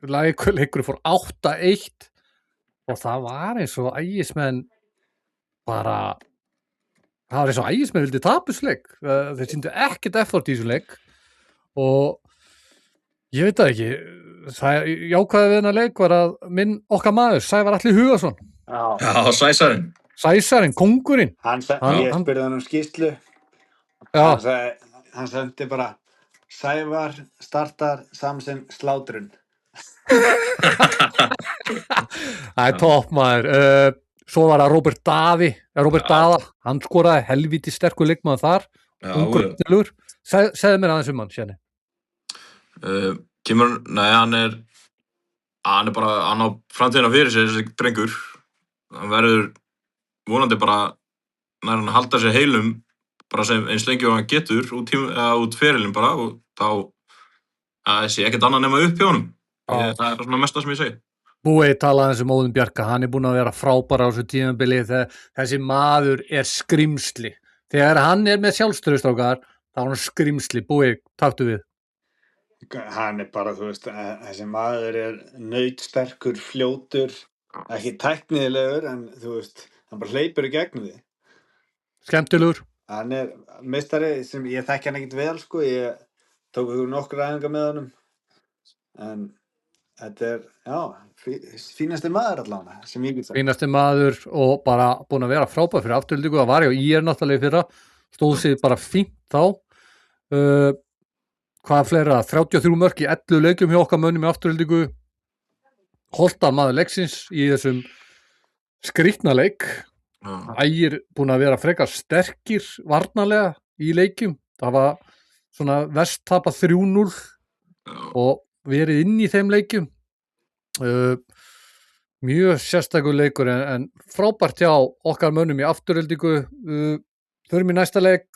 Leikur fór 8-1 og það var eins og Ægismenn vildi tapa þessu leik. Þeir sýndu ekkert effort í þessu leik og ég veit það ekki, það jákvæði við þennan leik var að okkar maður, Sævar Atli Hugason. Já, Sæsarinn, kóngurinn. Ég spurði hann skýrslu. Hann sendi bara Sævar startar Samson slátrun. Það er topp maður. Svo var það Róbert Daða, hann skoraði helvíti sterkur leikmaður þar, ungur öfnilegur. Segðu mér aðeins hann sérni. Hann á framtíðina fyrir sér, þessi drengur. Hann verður vonandi bara nær hann að halda sér heilum bara sem eins lengi og hann getur út ferilinn bara og þá sé ekkert annað nema upp hjá honum. Það er svona mesta sem ég segi. Búi talaði eins Óðinn Bjarka, hann er búinn að vera frábær á þessu tímabili, þessi maður er skrimsli. Þegar hann er með sjálfstraust okkar, þá er hann skrimsli. Búi, taktu við. Hann er bara, þú veist, þessi maður er nautsterkur, fljótur, ekki tæknilegur, en þú veist, hann bara hleypur í gegnum því. Skemmtilegur. Hann er meistari sem ég þekki hann ekkert vel, sko, ég tók nokkur æfingar með honum. en þetta fínasti maður allavega sem ég get sagt. Fínasti maður og bara búin að vera frábær fyrir Aftureldingu. Það var ég náttúrulega í fyrra, stóð sig bara fínt þá. Hvað fleira? 33 mörk í 11 leikjum hjá okkar mönnum í Aftureldingu. Holtar maður leiksins í þessum skrýtna leik. Ægir búin að vera frekar sterkir varnarlega í leikjum. Það var svona verst tapað 3-0 og verið inn í þeim leikjum. Mjög sérstakur leikur en frábært hjá okkar mönnum í Aftureldingu. Förum í næsta leik.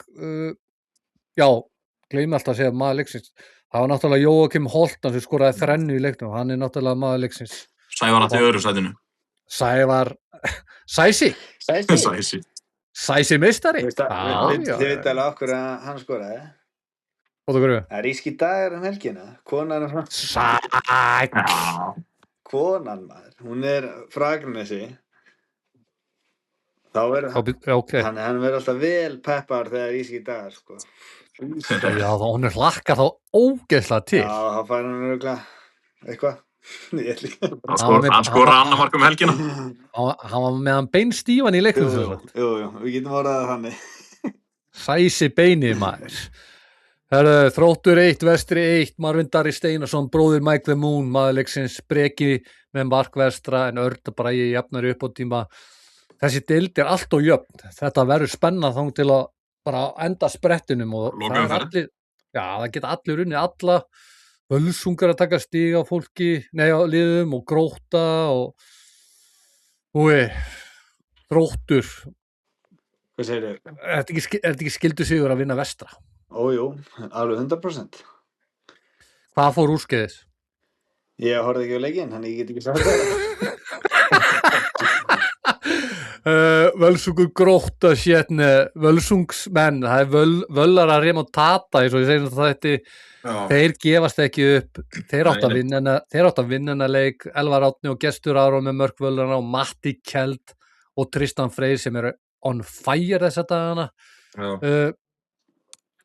Gleymi alltaf að segja maður leiksins. Það var náttúrulega Jóakim Holtan sem skoraði 3 í leiknum. Hann náttúrulega maður leiksins. Sævar að því öðru sætinu. Sæsi meistari. Þið veit alveg okkur að hann skoraði. Það er Íski Dagar helgina. Konan er konan maður. Hún er frá Akranesi. Þá verður hann verður alltaf vel peppar þegar Íski Dagar sko. Já, hún hlakkar þá ógeðslega til. Já, þá fær hann örugglega eitthvað. Hann skoraði annað mark helgina. Hann var með hann beinstífan í leiknum. Jú, við getum orðað þannig. Sæsi beinið maður. Þróttur 1, Vestri 1, Marvin Darri Steinarsson, bróðir Mike the Moon, maður leiksins, Breki með mark vestra en Örn Bragi jafnari upp á tíma. Þessi deild allt og jöfn. Þetta verður spennað þang til að bara enda sprettinum og það geta allir unnið alla. Völsungar að taka stig á fólki, á liðum og Grótta og Þróttur. Hvað segirðu? Er þetta ekki skildu sigur að vinna vestra? Jú, alveg 100%. Hvað fór úrskeiðis? Ég horfði ekki á leikinn, þannig ég get ekki sagt það. Völsungur Grótta Völsungsmenn, það er völlar að reyma og tata eins og ég segi þetta. Þeir gefast ekki upp. Þeir áttu að vinna hennar leik. Elvar Árni og Gestur Aron með mörk völlarna og Matti Kjeld og Tristan Freyr sem eru on fire þessa dagana.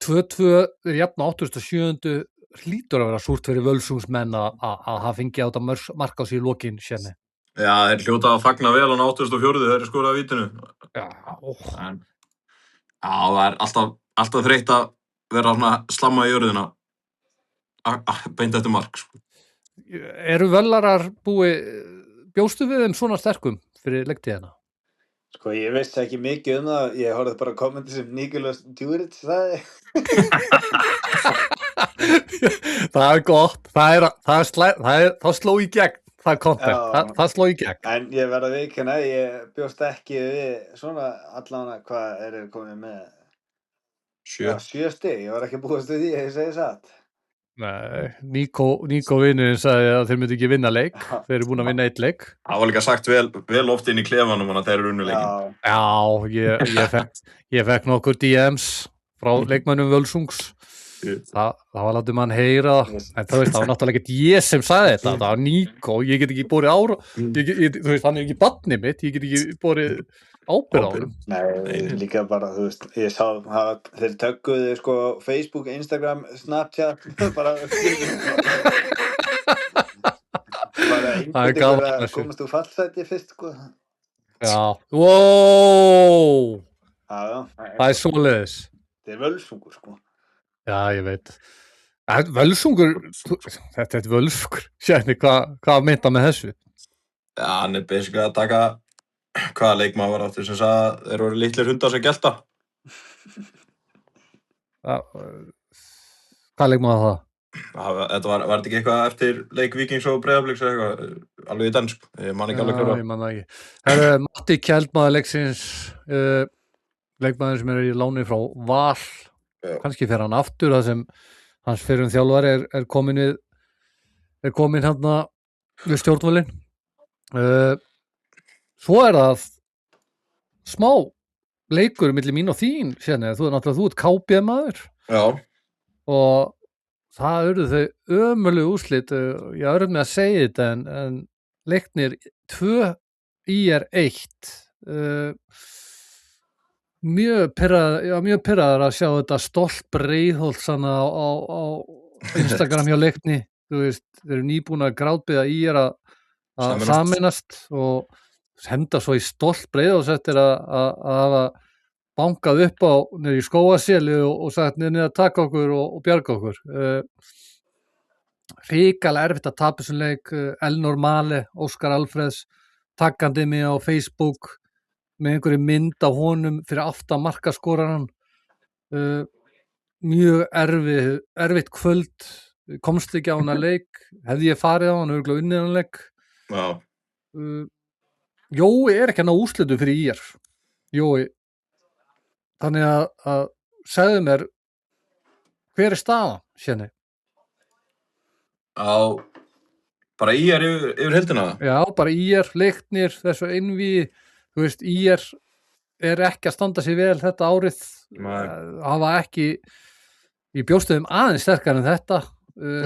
2-2 jafn á 87. Hlýtur að vera súrt fyrir Völsungsmenn að hafa fengið á þetta mark á sig í lokin sérni. Já, þeir hljóta að fagna vel á 84. Þeir skoraði að vítinu. Það er alltaf þreytt að vera svona slamma í jörðina beint eftir mark. Sko. Eru völlarar bjóstu við þeim svona sterkum fyrir leiktíðina? Sko, ég veist ekki mikið það. Ég horfði bara kommenti sem Nicolas Djuric sagði. Það er gott. Það sló í gegn. Það sló í gegn. En ég verð að viðurkenna, ég bjóst ekki við svona allan hvað eru komið með 7 stig. Ég var ekki búist við því að ég segi satt. Nei, Níko vinurinn sagði að þeir myndi ekki vinna leik. Þeir eru búin að vinna 1 leik. Það var líka sagt vel oft inn í klefanum að þeir eru unnu leikin. Já, ég fekk nokkur DMs frá leikmönnum Völsungs. Það var látið mann heyra en það var náttúrulega ekki ég sem sagði þetta, það var Níko, ég get ekki borið ára þú veist, hann er ekki barnið mitt, ég get ekki borið ábyrgð á honum. Nei, líka bara, þú veist, ég sá þeir tögguðu sko Facebook, Instagram, Snapchat bara einhvern veginn komast úr fallsæti fyrst sko. Já, wow það er svoleiðis. Þetta er Völsungur sko. Já, ég veit. Völsungur, þetta er Völsungur. Sérni, hvað mynda með þessu? Já, hann er basically að taka hvaða leikmaður var aftur sem sagði að þeir voru litlir hundar sem gelta. Hvaða leikmaður það? Þetta var þetta ekki eitthvað eftir leik Víkings og Breiðabliks eða eitthvað alveg í dansk. Ég man ekki alveg hverja. Ég man það ekki. Það er Matti Kjeld maður leiksins, leikmaður sem er í láni frá Val. Kannski fer hann aftur það sem hans fyrrum þjálfari er komin hann við stjórnvölin. Svo er það smá leikur milli mín og þín sérni, þú ert KB maður. Já. Og það urðu þau ömurlegu úrslit, ég er með að segja þetta en Leiknir 2 IR 1 mjög pirraður að sjá þetta Stolt Breiðholt á Instagram hjá Leikni þú veist, þeir eru nýbúin að grátbiða í að Sameinast. sameinast og henda svo í stolt Breiðáls eftir að hafa bankað upp á niður í Skógaseli og sagt niður að taka okkur og bjarga okkur. Hrikalega erfitt að tapa þessum leik. Elnor Male, Óskar Alfreðs takkandi mig á Facebook með einhverju mynd á honum fyrir aftan markaskoraran. Mjög erfitt kvöld, komst ekki á hana leik, hefði ég farið á hann örugglega unnið hann leik. Já. Jói er ekki að ná úrslitum fyrir ÍR. Jói, þannig að segðu mér, hver er staðan, Sjenni? Bara ÍR yfir heildina? Já, bara ÍR, Leiknir, þessu einvígi, þú veist, ÍR er ekki að standa sig vel þetta árið, hafa ekki í bjóstuðum aðeins sterkar en þetta.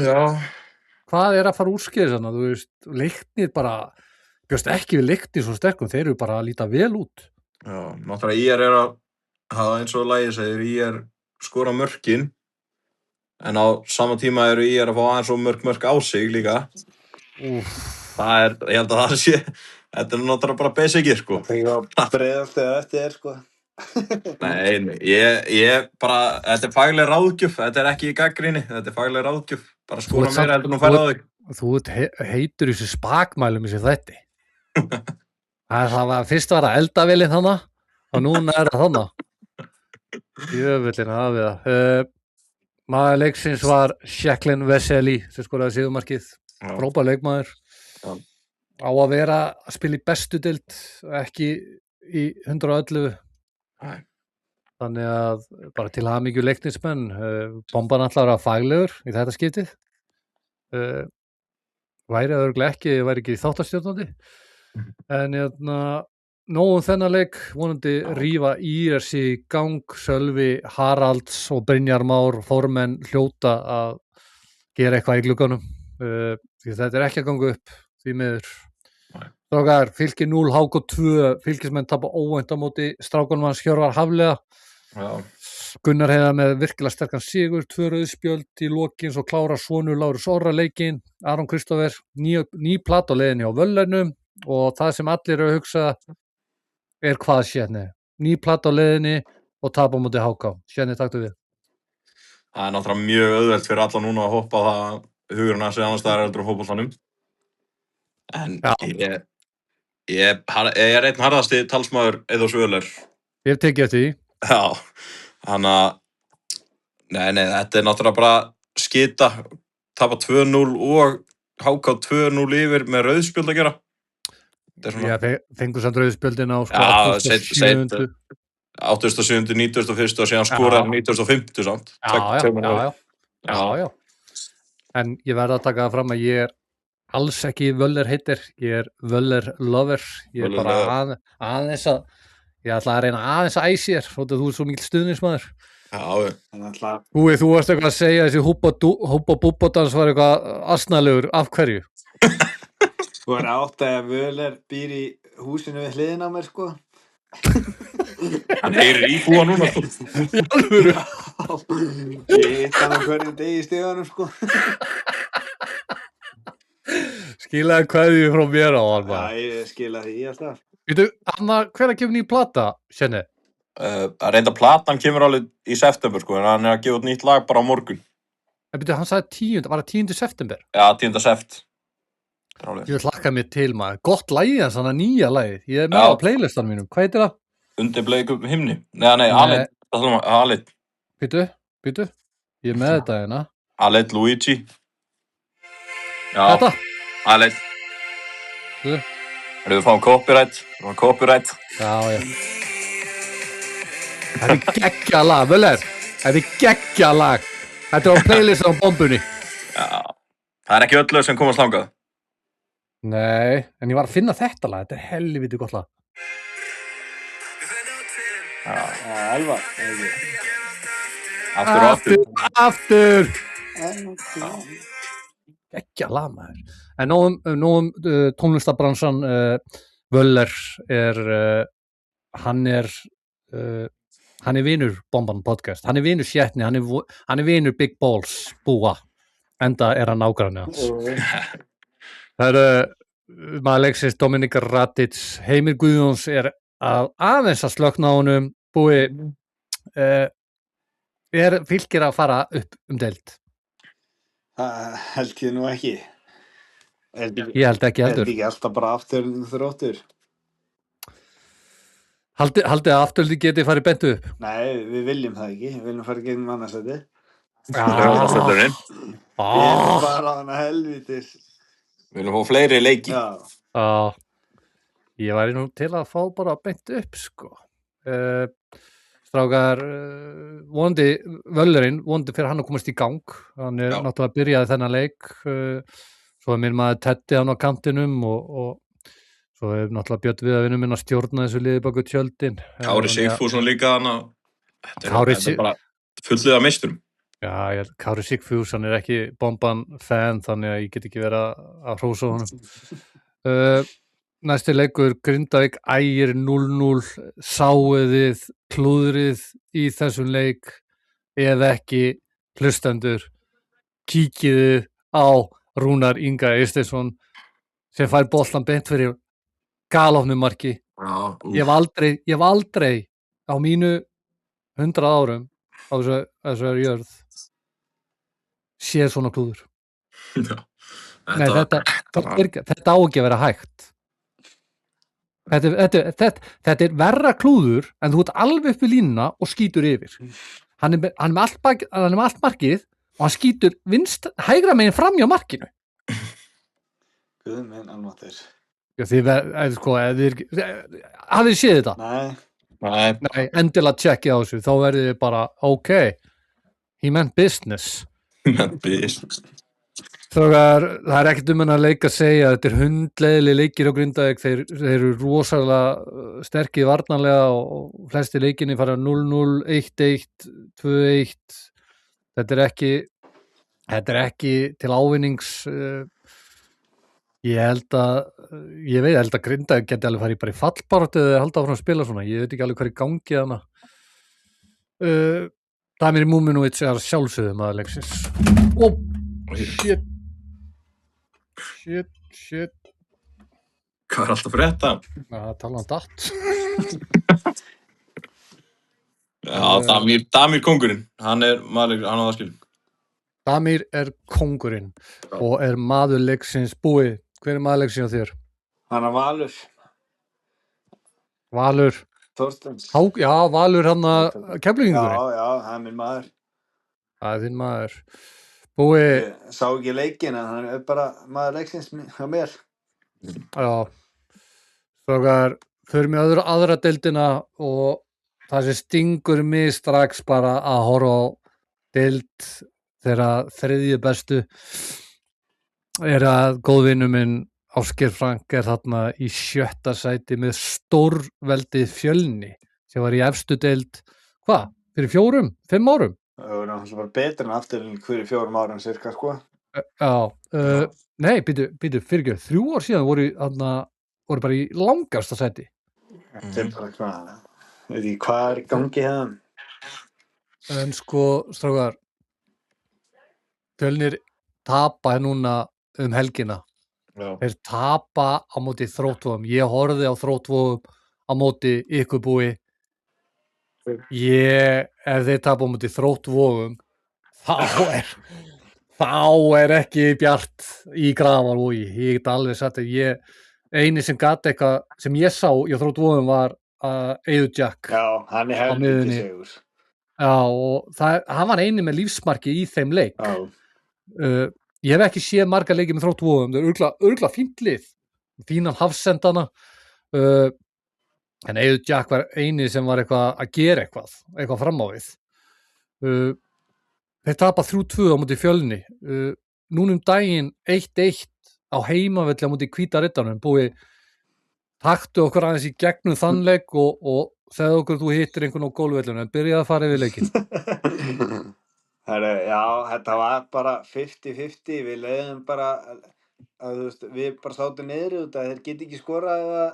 Já. Hvað er að fara úrskeiðis hana, þú veist, Leiknir bara, bjóst ekki við Leiknir svo sterkum, þeir eru bara að líta vel út. Já, náttúrulega ÍR er að hafa eins og lagið segir, ÍR skora mörkin, en á sama tíma eru ÍR að fá aðeins og mörk á sig líka. Það er, ég held að það sé, þetta er náttúrulega bara basicið, sko. Breiðast eða eftir þér, sko. Nei, ég bara, þetta er fagleg ráðgjöf, þetta er ekki í gagnrýni, þetta er fagleg ráðgjöf, bara skora meira heldur nú færið á þig. Þú heitur þessu spakmælum þessi þætti. Fyrst var það eldavélinn þannig og núna er það þannig. Jöfullinn hafið það. Maður leiksins var Sheklin Veseli sem skoraði sigurmarkið. Frábær leikmaður. Á að vera að spila í bestu deild, ekki í 111. Nei. Þannig að bara til hamingju Leiknismenn, bomban allar að faglegur í þetta skiptið. Væri örugglega ekki í þáttastjórnandi. En nóg þennan leik, vonandi rífa ÍR sig í gang. Sölvi, Haralds og Brynjar Már formenn hljóta að gera eitthvað í glugganum. Því þetta er ekki að ganga upp því miður. Strákar, Fylki 0, HK 2, Fylkismenn tapa óvænt á móti strákunum hans Hjörvar Hafliða. Já. Gunnar Heiðar með virkilega sterkan sigur, 2 rauðspjöld í lokin, svo klára sonur Lárus Orra leikinn, Aron Kristófer, ný plat á leiðinni á Völlernum og það sem allir eru að hugsa er hvað Sjenni. Ný plat á leiðinni og tapa á móti HK. Sjenni, taktu við. Það er náttúrulega mjög auðvelt fyrir alla núna að hoppa á það hugurinn að segja annars staðar heldur á fótboltanum. En ég er einn harðasti talsmaður Eiðórs Völler. Ég hef tekið eftir því. Já, þannig að nei, þetta er náttúrulega bara skita, tapa 2-0 og HK 2-0 yfir með rauðspjöld að gera. Já, fengur samt rauðspjöldin á 87. 91. og síðan skoraði 95. samt. Já. En ég verð að taka það fram að ég er alls ekki Völler heitir, ég er Völler lover. Ég er bara aðeins að ég ætla að reyna aðeins að æsi þér, þú er svo mikil stuðningsmaður. Já. Þú varst eitthvað að segja þessi húpa búbbotans var eitthvað asnalegur, af hverju? Þú er átt að Völler býr í húsinu við hliðin á mér, sko. Hann heyrir íbúa núna. Í alvöru? Ég hitt hann hverjum degi í stiganum, sko. Skilaði kveðju frá mér á hann. Já, ég skila því alltaf. Hvenær kemur ný plata, Sjenni? Að reynda platan kemur alveg í september, sko, en hann er að gefa út nýtt lag bara á morgun. Hann sagði 10. Var það 10. september? Já, 10. sept. Ég vil hlakka mér til, maður. Gott lagið hans, þannig nýja lagið. Ég er með á playlistan mínum. Hvað heitir það? Undir bleikum himni. Nei, Alit. Býtu. Ég er með þetta hérna. Alit Luigi. Já. Þetta? Alit. Við fáum copyright. Já. Það er geggja lag, Völler. Þetta er geggja lag. Þetta er á playlistan á bombunni. Já. Það er ekki öll lög sem komast þangað. Nei, en ég var að finna þetta lag. Þetta er helviti gott lag. Alvar. Aftur. Geggja lag, maður. En nógum tónlistabransan Völler hann er vinur Bomban podcast. Hann er vinur Sjetni, hann er vinur Big Balls búa. enda er hann nágranni hans. Það maður leiksins Dominik Radic, Heimir Guðjóns er aðeins að slökna á honum. Búi, er Fylkir að fara upp deild? Það held ég nú ekki. Ég held ekki heldur. Held ekki alltaf bara aftur þróttur. Haldið að afturldi geti farið bentu upp? Nei, við viljum það ekki. Við viljum fara gegn annarsæti. Laugardalsvöllurinn. Við erum bara á hana helvítis. Við viljum fá fleiri leiki. Já. Ég væri nú til að fá bara beint upp, sko. Strákar, vonandi völlurinn, vonandi fyrir hann að komast í gang. Hann er náttúrulega að byrjaði þennan leik. Svo er minn maður Teddy hann á kantinum og svo er náttúrulega Björn Viðar minn að stjórna þessu liði baku tjöldin. Kári Sigfússon líka hann að Kári þetta er bara fullið af meisturum. Já, Kári Sigfússon er ekki bomban fan, þannig að ég get ekki verið að hrósa honum. Næsti leikur Grindavík Ægir 0-0. Sáuðið klúðrið í þessum leik eða ekki, hlustendur, kíkiðu á Rúnar Inga Eysteinsson sem fær boltan beint fyrir galopnumarki. Ég hef aldrei á mínu 100 árum á þessari jörð séð svona klúður. Nei, þetta á ekki að vera hægt. Þetta er verra klúður en þú ert alveg upp í línuna og skýtur yfir. Hann er með allt markið og hann skýtur hægra megin fram hjá markinu. Guð minn almáttur. Já, hafið þið séð þetta? Nei, endilega tjekkið á þessu, þá verðið þið bara, ok, he meant business. Það er ekkert hann að leika að segja, þetta er hundleiðileg leikir á Grindavík, þeir eru rosalega sterkir varnarlega og flesti leikinni fara 0-0, 1-1, 2-1, þetta er ekki til ávinnings. Ég held að Grindavík geti alveg farið bara í fallbaráttu eða halda áfram að spila svona, ég veit ekki alveg hvað er í gangi hana. Damir Múminovic er sjálfsögðu maður leiksins. Shit. Hvað er alltaf fyrir þetta? Það tala datt. Já, Damir kóngurinn, hann er maður, hann á það skil. Damir er kóngurinn og er maður leiksins. Búi, hver er maður leiksins á þér? Hann er Valur. Valur. Þorsteins. Já, Valur hann að Keflvíkingurinn. Já, hann er minn maður. Það er þinn maður. Búi. Ég sá ekki leikinn en hann er bara maður leiksins á mér. Já. Strákar, förum í aðra deildina og það sem stingur mig strax bara að horfa á deild þeirra þriðju bestu er að góðvinur minn Ásgeir Frank er þarna í 7. sæti með stórveldið Fjölni sem var í efstu deild, fyrir 4-5 árum? Það var náttúrulega bara betur en afturinn fyrir 4 árum cirka, sko. Nei, býtu, fyrirgefðu, 3 ár síðan voru bara í langasta sæti. Þetta er bara hvað, veit ekki hvað er í gangi hérna. En sko, strákar, Fjölnir tapa núna helgina. Já. Þeir tapa á móti Þróttvogum. Ég horfði á Þróttvogum á móti ykkur Búi. Ef þeir tapa á móti Þróttvogum, þá er ekki bjart í Grafarvogi. Ég get alveg sagt að eini sem gat eitthvað sem ég sá í Þróttvogum var Eiður Jack. Já, hann er helviti sigur. Já, og hann var eini með lífsmarki í þeim leik. Já. Ég hef ekki séð marga leiki með Þróttvogum, það er örugglega fínt lið, fínan hafsendana, en Eiður Jack var eini sem var eitthvað að gera eitthvað fram á við. Þeir tapa 3-2 á móti Fjölni, núna daginn 1-1 á heimavelli á móti Hvíta Riddaranum. Búi, taktu okkur aðeins í gegnum þann leik og segðu okkur þú hittir einhvern á gólfvellinu, en byrjaði að fara yfir leikinn. Já, þetta var bara 50-50, við leiðum bara að við bara sátum niður út að þeir geti ekki skorað eða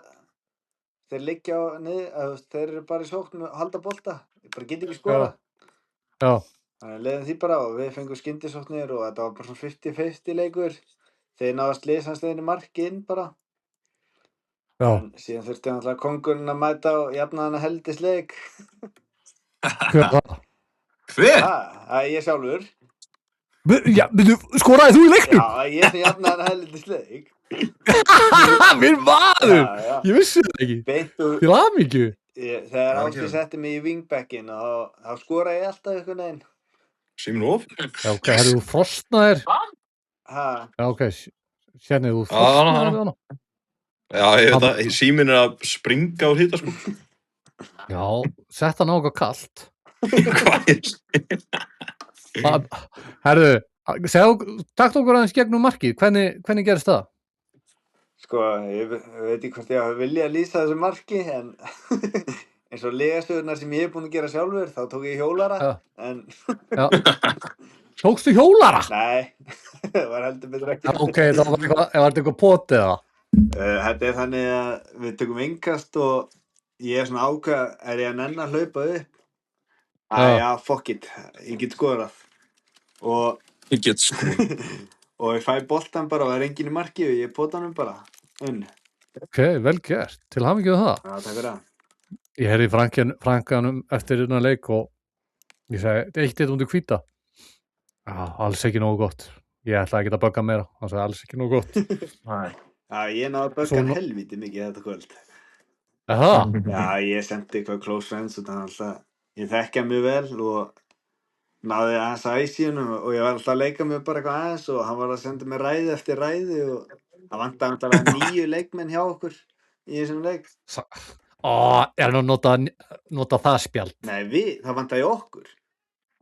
þeir liggja niður, þeir eru bara í sókn og halda bolta, þeir bara geti ekki skorað. Já. Þannig leiðum því bara og við fengum skyndisóknir og þetta var bara svona 50-50 leikur. Þeir náðu að slisa steinu marki inn bara. Já, En síðan þurfti náttúrulega kóngurinn að mæta og jafna hana heldisleik. hver var það? Hver? Það er ég sjálfur. Já, skoraði þú í leiknum? Já, ég sem jafna hana heldisleik. Minn maður! Já. Ég vissi það ekki. Beint úr, Til hamingju. þegar Já, Ásti ekki. setti mig í wingbackin og þá skoraði ég alltaf einhvern veginn. Síminn of? Já, ok, herðu þú frostnaðir? Ha, Já, ok, sérnið þú Já, hana. frostnaðir hana? Já, ég veit að síminn er að springa úr hita, sko. Já, sett hann á eitthvað kalt. Hvað er Herðu, takt okkur aðeins gegnum markið. Hvernig gerist það? sko, ég veit ekki hvort ég hafi viljað að lýsa þessu marki, en eins og legastöðunar sem ég hef búin að gera sjálfur, þá tók ég hjólara, Já. en Já. Tókstu hjólara? nei, það var heldur betur ekki. Já, ok, það var eitthvað potið það. Þetta er þannig að við tökum innkast og ég er svona ákveð, er ég að nenn að hlaupa upp? Já, fuck it, ég get skorað. Og, Ég get sko. og ég fæ boltan bara og er enginn í marki og ég pota hann bara inn. Ok, vel gert. Til hamingju það. Já, takk fyrir það. Ég heyrði Frankanum eftir innan leik og ég segi, 1-1 undir hvíta. Já, alls ekki nógu gott. Ég ætlaði ekki að bögga meira. Hann sagði alls ekki nógu gott. Nei. Já, ég náði að bögga hann helviti mikið þetta kvöld. Það? Já, ég sendi eitthvað close friends og þannig alltaf, ég þekki hann mjög vel og náði aðeins að æsi hann og ég var alltaf að leika mig bara eitthvað aðeins og hann var að senda mig ræði eftir ræði og það vantaði alltaf 9 leikmenn hjá okkur í þessum leik. Er hann að nota það spjald? Nei, það vantaði okkur.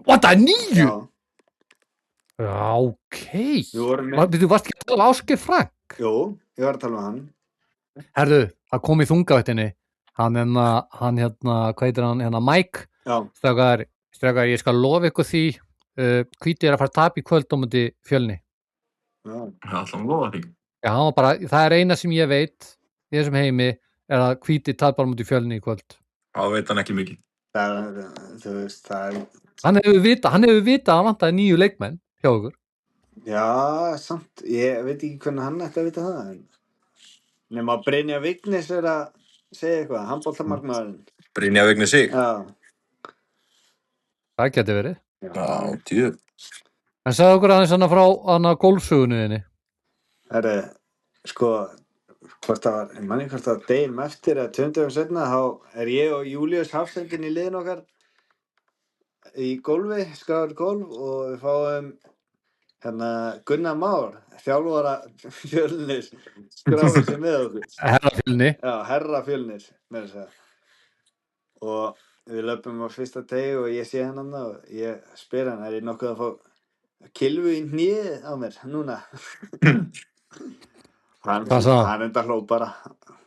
Vantaði 9? Já, Já, ok. við vorum með, Þú varst ekki að tala Ásgeir Frank? jú, ég var að tala með hann. Herðu, það kom í þungavættinni. Hann hvað heitir hann, Mike. Já, Strákar, ég skal lofa ykkur því Hvíti er að fara að tapa í kvöld á móti Fjölni. já, Það er alltaf að lofa því. Já, hann var bara, það er eina sem ég veit í þessum heimi er að Hvíti tapar á móti Fjölni í kvöld. Það veit hann ekki mikið. þú veist, það er, Hann hefur vitað að hann vantaði 9 leikmenn hjá ykkur. já, samt, ég veit ekki hvernig hann ætti að vita það, en nema að Brynja Vignis er að segja eitthvað, handboltamarkmaðurinn. Brynja Vigni sig. Já, Það geti verið. Já, tíu. En sagði okkur aðeins hann frá hann að golfsögunni þinni. herri, sko, hvort það var, ég manni hvort það var deginum eftir eða 2 dögum seinna, þá er ég og Júlíus Hafsendin í liðin okkar í golfi, skráður golf og við fáum Gunnar Már, þjálfara Fjölnis, skráður sig með okkur. Herra Fjölni. Já, herra Fjölnir, með þess að. Og við löpum á fyrsta tegi og ég sé hann og ég spyr hann, er ég nokkuð að fá kylfu í hnið á mér núna? Hann Hvað sagði hann? enda hló bara.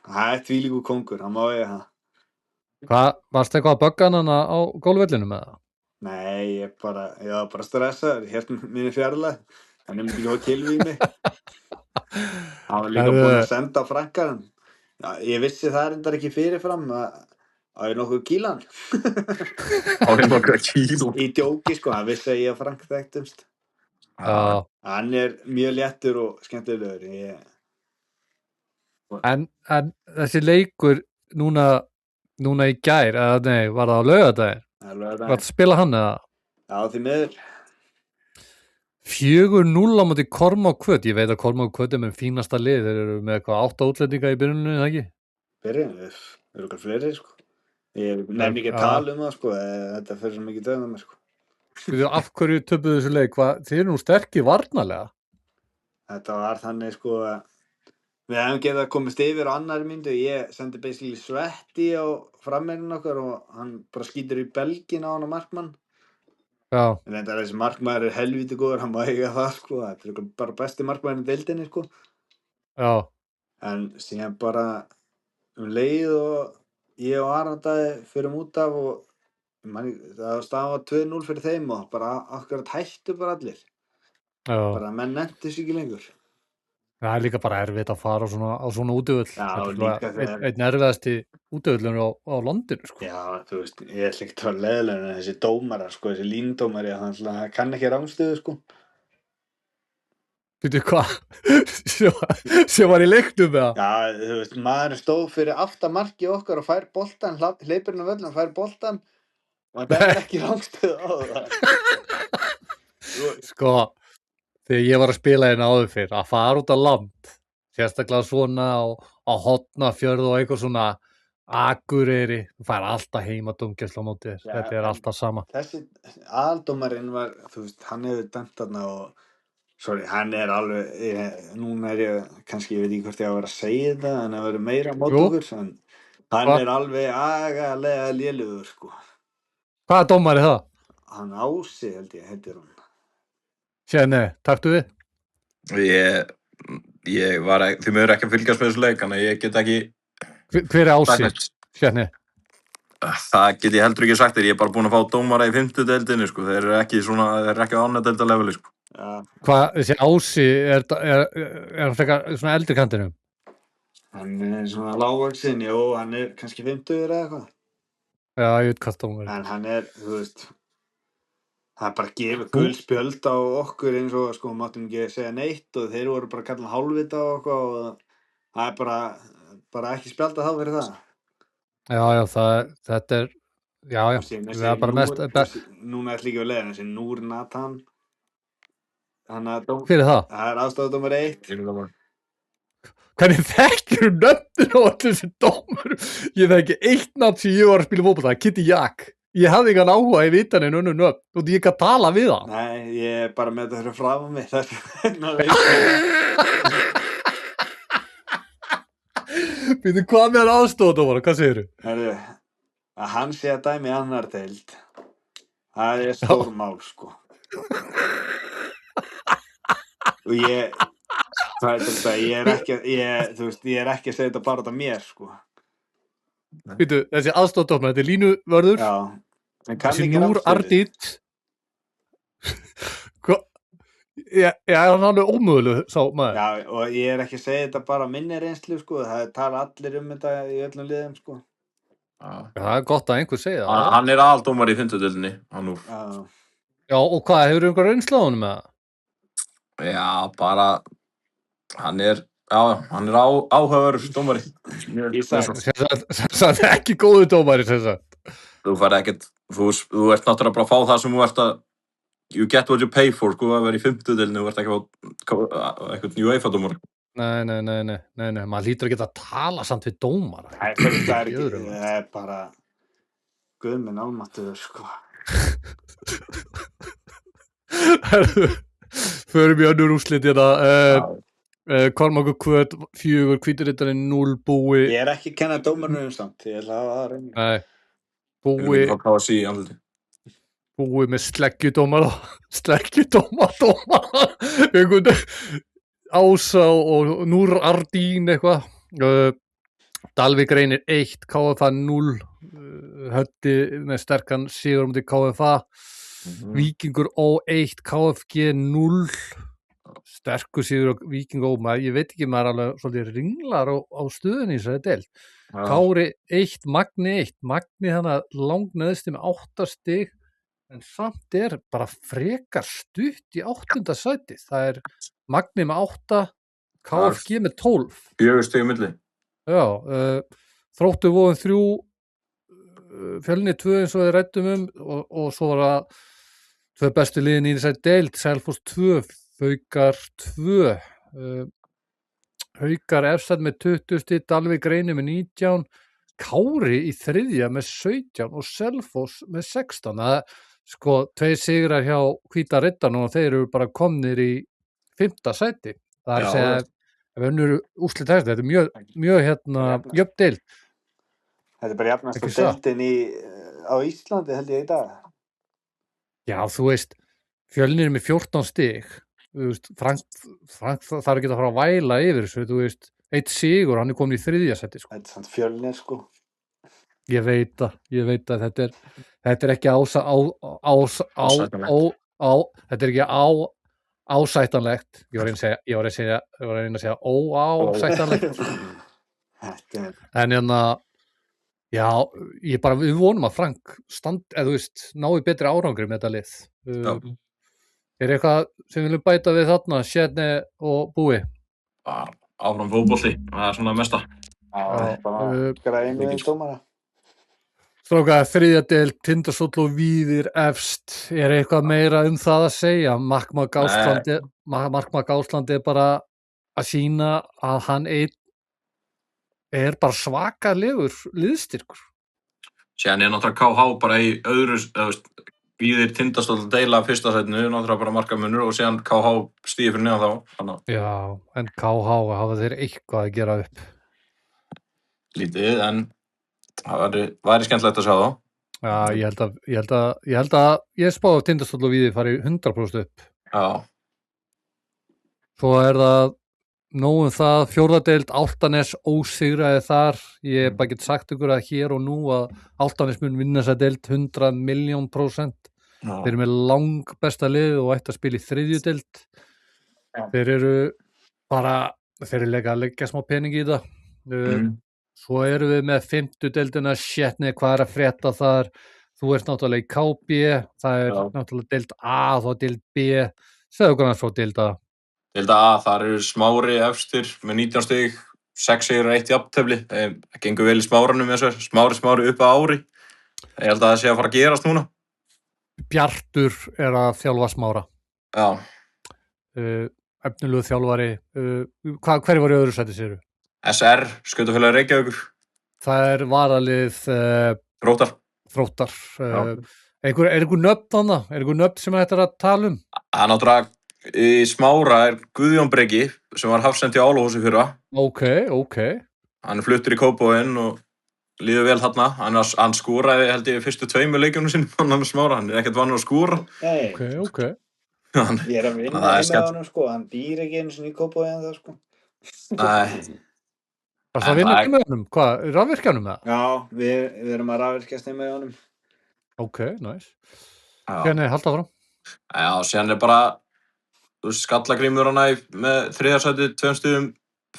Það er þvílíkur kóngur, hann má eiga það. Varstu eitthvað að bögga hann á golfvellinum með það? Nei, ég var bara stressaður, hérna minni fjarlæg. Hann myndi ekki fá kylfu í mig. Hann var líka búinn að senda á frankaran. Já, ég vissi það reyndar ekki fyrirfram að ég nokkuð kílan. Á þeim nokkra kíló. Í djóki sko, hann vissi að ég og Frank þekktumst. Já. Hann er mjög léttur og skemmtilegur. En þessi leikur núna í gær, eða nei, var það á laugardaginn? Var það að spila hann eða? Já, því miður. 4-0 á móti Kormák Hvöt. Ég veit að Kormák Hvöt er með fínasta lið. Þeir eru með eitthvað 8 útlendinga í byrjuninu, eða ekki? Byrjun, við erum okkar fleiri sko. Ég nefn ekki að tala það sko, þetta fyrir svo mikið dögum mér sko. Af hverju töpuðu þessu leik? Þið eru nú sterkir varnarlega. Þetta var þannig sko að við hefum getað komist yfir á annari myndu. Ég sendi basically Svetti á frammeirinn okkar og hann bara skýtur í belgin á hann og markmann. Já. En þetta þessi markmaður er helvíti góður, hann má eiga það sko. Þetta er bara besti markmaðurinn í deildinni sko. Já. En síðan bara leið og ég og Arnaldaði förum út af og það stafa 2-0 fyrir þeim og bara akkurat hættu bara allir. Já. Bara menn nenntu sig ekki lengur. Það er líka bara erfitt að fara á svona útivöll. Já, Þetta er líka bara einn erfiðasti útivöllur á landinu, sko. Já, þú veist, ég ætla ekki að vera leiðilega en þessi dómarar, sko, þessi líndómari, hann kann ekki rángstöðu, sko. Veitu hvað? sem var í leiknum með það. Já, þú veist, maðurinn stóð fyrir aftamarki okkar og fær boltan, hleypur inn á völlum, fær boltan og hann dæmir ekki rángstöðu á það. Sko, þegar ég var að spila hérna áður fyrr, að fara út á land, sérstaklega svona á Hornafjörð og eitthvað svona Akureyri, þú fær alltaf heima dómgæslu á móti þér, Já, þetta er alltaf sama. Þessi aðaldómarinn var, þú veist, hann hefur dæmt þarna og sorry, hann er alveg, núna er ég, kannski ég veit ekki hvort ég á að vera að segja þetta, hann er verið meira á móti okkur, en hann er alveg agalega lélugur, sko. Hvaða dómar er það? Hann Ási, held ég, heitir hann. Sérni, taktu við? Ég var ekki, þið mögur ekki að fylgjast með þessu leik, þannig að ég get ekki... Hver er Ási? Sérni? Það get ég heldur ekki sagt þér, ég er bara búin að fá dómara í 5. deildinni, sko, þeir eru ekki á annað deildarleveli, sko. Já. Hvað, þessi Ási, er hann frekar svona eldri kantinum? Hann er svona lágvaxinn, jú, hann er kannski 50 eða eitthvað. Já, ég veit hvað dómar. En hann er, þú veist, það er bara að gefa gul spjöld á okkur eins og, sko, máttum ekki segja neitt og þeir voru bara að kalla hálfvita á okkur og það er bara ekki spjaldað þá fyrir það. Já, þetta er, já, það er bara mest... Núna ætla ekki að leiða þessi Núr Nathan. Hver er það? Það er aðstofadómar 1. Hvernig þekkir nöfnir á allir þessi dómar? Ég þekki eitt nafn sem ég var að spila fótbolta, Kitty Jack. Ég hafði engan áhuga í vitaninn önnur nöfn og ég kann tala við hann. Nei, ég er bara með þetta fyrir fram á mig. Býtu, hvað með hann aðstofadómar? Hvað segirðu? Herru, að hann sé að dæmi annar deild. Það er stór mál, sko. Og ég er ekki að segja þetta bara út af mér, sko. Býtu, þessi aðstofadómar, þetta er línuvörður. Já, en kann þessi ekki Núr Ardít. Já, hann er alveg ómöguleg, sá maður. Já, og ég er ekki að segja þetta bara minni reynslu, sko. Það tala allir þetta í öllum liðum, sko. Það er gott að einhver segja það. Hann er aðaldómar í 5. deildinni, hann Núr. Já, og hvað, hefur einhver reynslu á honum með það? Já, bara, hann er áhugaverður dómari. Það er ekki góðu dómari, sem sagt. Þú fær ekkert, þú ert náttúrulega bara að fá það sem þú ert að, you get what you pay for, sko, að vera í 5. deildinni, þú ert ekki að fá eitthvað UEFA-dómar. Nei, maður lítur ekki að tala samt við dómara. Það er bara Guð minn almáttugur, sko. Förum í önnur úrslit hérna. Kormákur Kvöt 4, Hvíturiddarinn 0, Búi. Ég er ekki að kenna dómarnum samt, ég ætla að hafa það reyna. Nei, Búi með sleggjudómara. Einhvern Ása og Núr Ardín eitthvað. Dalvík reynir 1, KFA 0, Höddi með sterkan sigur mútið KFA. Víkingur Ó1, KFG 0. Sterkur sigur og Víking Ó, ég veit ekki, maður alveg svolítið ringlar á stöðunni í þessari deild. Kári 1, Magni 1. Magni þannig langneðsti með 8 stig, en samt er bara frekar stutt í 8. sæti. Það er Magni með 8, KFG með 12. 4 stig á milli. Já, Þróttur Vogum 3, Fjölnir 2 eins og við ræddum og svo var það 2 bestu liðin í þessari deild, Selfoss 2, Haukar 2, Haukar efstar með 20 stig, Dalvík reynir með 19, Kári í 3. með 17 og Selfoss með 16. Það er sko 2 sigrar hjá Hvíta Riddarnum og þeir eru bara komnir í 5. sæti. Það er að segja, ef önnur úrslit þessi, þetta er mjög jöfn deild. Þetta er bara jafnast deildin á Íslandi, held ég, í dag. Já, þú veist, Fjölnir með 14 stig. Þú veist, Frank þarf ekki að fara að væla yfir þessu, þú veist, 1 sigur, hann er komin í 3. sæti, sko. Þetta er samt Fjölnir, sko. Ég veit að þetta er ekki þetta er ekki ásættanlegt. Ég var að reyna að segja óásættanlegt. Þetta er En já, við vonum að Frank nái betri árangri með þetta lið. Er eitthvað sem við viljum bæta við þarna, Sjedni og Búi? Bara áfram fótbolti, það er svona mesta. bara græði með dómara. Strákar, þriðja deild, Tindastóll og Víðir efst. Er eitthvað meira það að segja? Markmark Ásland er bara að sýna að hann er bara svakalegur liðstyrkur. Síðan er náttúrulega KH bara í öðru, Víðir Tindastóll að deila fyrsta sætinu, náttúrulega bara markamunur og síðan KH stíði fyrir neðan þá. Þannig. Já, en KH hafa þeir eitthvað að gera upp. Lítið, en það væri skemmtilegt að sjá þá. Já, ég spáði að Tindastóll og Víðir fari 100% upp. Já. Svo er það nóg það, fjórða deild, Álftanes ósigraði þar. Ég bara get sagt ykkur að hér og nú að Álftanes mun vinna þessa deild 100 milljón%. Þeir eru með langbesta lið og ætti að spila í þriðju deild. Þeir eru að leggja smá pening í það. Svo erum við með 5. deildina, Sjetni, hvað er að frétta þar? Þú ert náttúrulega í KB, það er náttúrulega deild A, þá deild B. Segðu okkur annars frá deild A. Deild A, þar eru Smári efstir með 19 stig, 6 sigur og 1 jafntefli. Það gengur vel í Smáranum með þessu, Smári upp að ári. Ég held að það sé að fara að gerast núna. Bjartur er að þjálfa Smára. Já. Efnilegu þjálfari. Hverju var í öðru sæti, segirðu? SR, Skautafélag Reykjavíkur. Það er varalið Þróttar. Er einhver nöfn þannig? Er einhver nöfn sem þetta er að tala um? Það er náttúrulega í Smára er Guðjón Breki sem var hafsend í Álahúsi fyrra. Ok. Hann er fluttur í Kópavoginn og líður vel þarna. Hann skoraði held ég fyrstu 2 leikjunum sinni hann Smára. Hann er ekkert vanur að skora. Ok. Ég er að vinna með honum sko. Hann býr ekki einu sinni í Kópavoginn það sko. Nei. Það vinna með honum? Hvað, rafvirkjanum með það? Já, við erum að rafvirkjast með honum. Ok, nice. Hvernig halda fram? Já, síðan er bara Skallagrímur hana með 3. sæti 2 stigum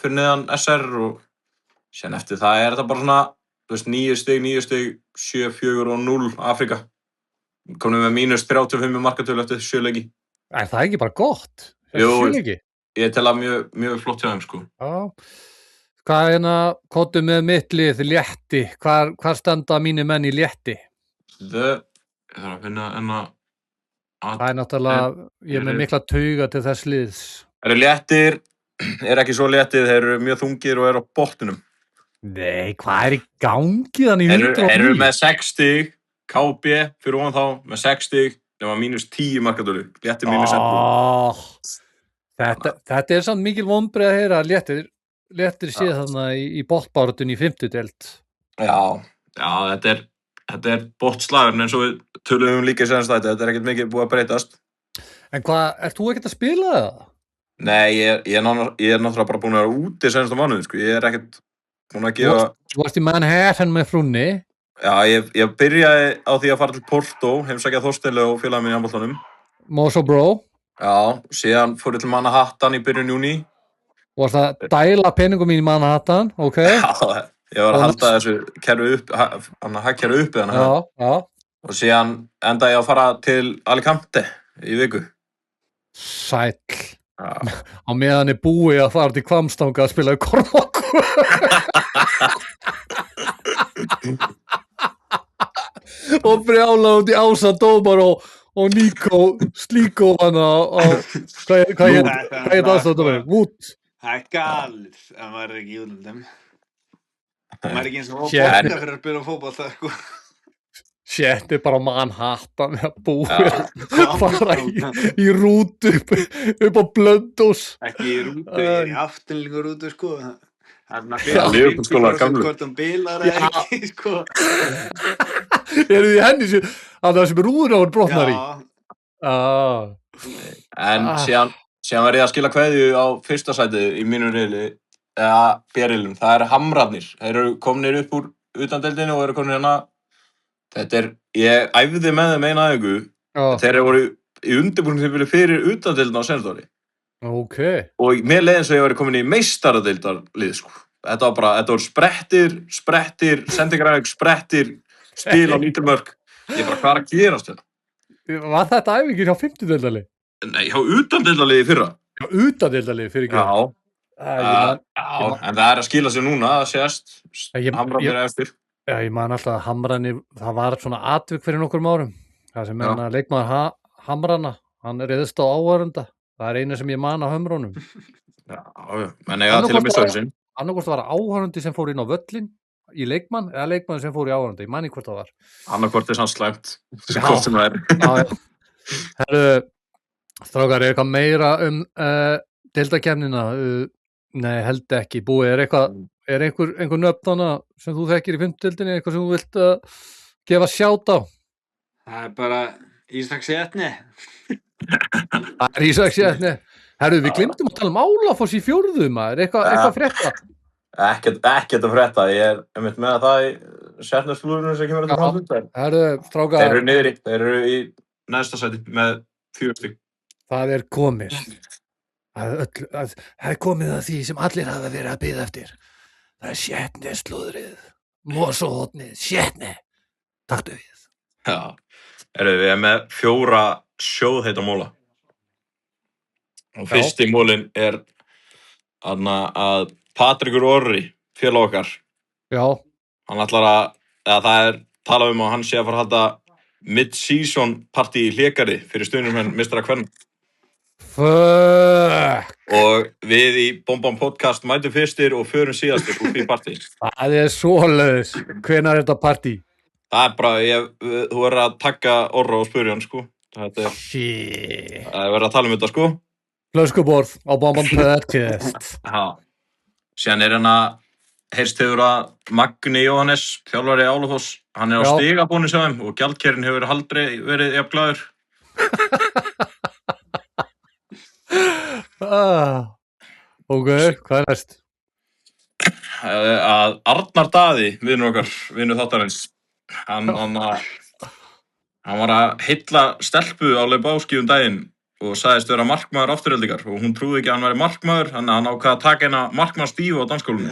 fyrir neðan SR og síðan eftir það er þetta bara svona 9 stig, 7, 4 og 0 Afrika. Komum við með -35 markatölu eftir 7 leiki. Er það ekki bara gott? Jú, 7 leiki? Ég tel að mjög flott hjá þeim sko. Já. Hvað kóttu með mitt lið, létti? Hvar standa mínir menn í létti? Ég þarf að finna Það er náttúrulega, ég er með mikla tauga til þess liðs. Eru léttir, er ekki svo léttir, þeir eru mjög þungir og eru á botninum. Nei, hvað er í gangi þannig í 109? Þeir eru með 6 stig, KB fyrir ofan þá með 6 stig, nema -10 markatölu. Léttir -11. Þetta er samt mikil vonbrigði að heyra að léttir séð þarna í botnbaráttunni í 5. deild. Já, þetta er botnslagur eins og við töluðum líka í senast þetta er ekkert mikið búið að breytast. En hvað, ert þú ekkert að spila það? Nei, ég er náttúrulega bara búin að vera úti senasta mánuði, sko. Ég er ekkert búin að gefa... Þú varst í Manhattan með frúnni. Já, ég byrjaði á því að fara til Porto, heimsækja Þorsteini og félaga minn í handboltanum. Moso bro. Já, síðan fór ég til Manhattan í byrjun júní. Og varst að dæla peningum í Manhattan, ok? Já, ég var að halda þessu kerfi upp, hagkerfi uppi þannig. Já. Og síðan endaði ég að fara til Alicante í viku. Sæll. Á meðan er Búi að fara til Hvammstanga að spila í Kormáku. Og brjála út í Ása Dómar og Níko Slíkó hana á hvað heit aðstofnum? Vút. Það er galið að maður er ekki í útlöndum. Maður er ekki eins og fótbolta fyrir að spila fótbolta, sko. Shit, er bara Manhattan með að búi fara í rútu upp á Blönduós. Ekki í rútu, ég er í afturlíku rútu, sko. Það er Liverpool-skólar gamlu. Hvort hann bilar eða ekki, sko. Eru þið henni sem að það sem rúður á hann brotnar í? En síðan var ég að skila kveðju á fyrsta sæti í mínu riðli, eða B-riðlum. Það eru Hamrarnir. Þeir eru komnir upp úr utandeildinni og eru komnir hérna. Ég æfði með þeim eina æfingu. Þeir voru í undirbúningstímabili fyrir utandeildina á Sendóri. Ok. Og mér leið eins og ég væri komin í meistaradeildarlið, sko. Þetta var sprettir, sendingaræfing, sprettir, spil á lítilmörk. Ég bara, hvað er að gerast þetta? Var þetta æfingin hjá 50 deildali? Nei, hjá utandeildarliði í fyrra. Já, utandeildali fyrir ekki. Já. Já, En það er að skila sér núna, það sést. Hamrarnir er eftir. Já, ég man alltaf að Hamrarnir, það var svona atvik fyrir nokkrum árum. Það sem leikmaður Hamrana, hann réðst á áhörunda. Það er eina sem ég man á hömrónum. Já, menn eiga til að missa þessin. Annarkvort var áhörundi sem fór inn á völlin í leikmann, eða leikmann sem fór í áhörundi. Ég man ekki hvort það var. Annarkvort er sann slæmt. Hvort sem það er. Já. Herru, strákar, er eitthvað meira deildakefnina? Nei, held ekki. Búi, er einhver nöfn þannig sem þú þekkir í 5. deildinni, eitthvað sem þú vilt gefa sjátt á? Það er bara Ísak Sjetni. Það er Ísak Sjetni. Herru, við glemdum að tala um Álafoss í 4. maður, eitthvað frétta? Ekkert að frétta, ég er einmitt með að það í Sjetnesflúrinu sem kemur þetta framfund. Herru, strákar. Þeir eru niðri, þeir eru í neðsta sæti með 4 stig. Það er komið. Það er komið að því sem allir hafa verið að bíða eftir. Það er Sjetneslúðrið, Mosóhotnið, Sjetne. Taktu við. Já, við erum með 4 sjóðheita móla. Og fyrsti mólin er að Patrekur Orri, félag okkar. Já. Hann ætlar það er talað um að hann sé að fara að halda mid-season partí í Hlégarði fyrir stuðningsmenn meistara kvenna. Fuck. Og við í Bomban podcast mætum fyrstir og förum síðastir úr því partí. Það er svoleiðis. Hvenær er þetta partí? Það er bara, þú verður að taka Orra og spyrja hann, sko. Það er verið að tala um þetta, sko. Flöskuborð á Bomban podcast. Já. Síðan er hann að heyrst hefur að Magni Jóhannes, þjálfari Álafoss, hann er á stigabónus hjá þeim og gjaldkerinn hefur aldrei verið jafn glaður. Ok, hvað er næst? Að Arnar Daði, vinur okkar, vinur þáttarins, hann var að heilla stelpu á Lebowski daginn og sagðist vera markmaður Aftureldingar og hún trúði ekki að hann væri markmaður, þannig að hann ákvað að taka eina markmannstífu á dansskólinu.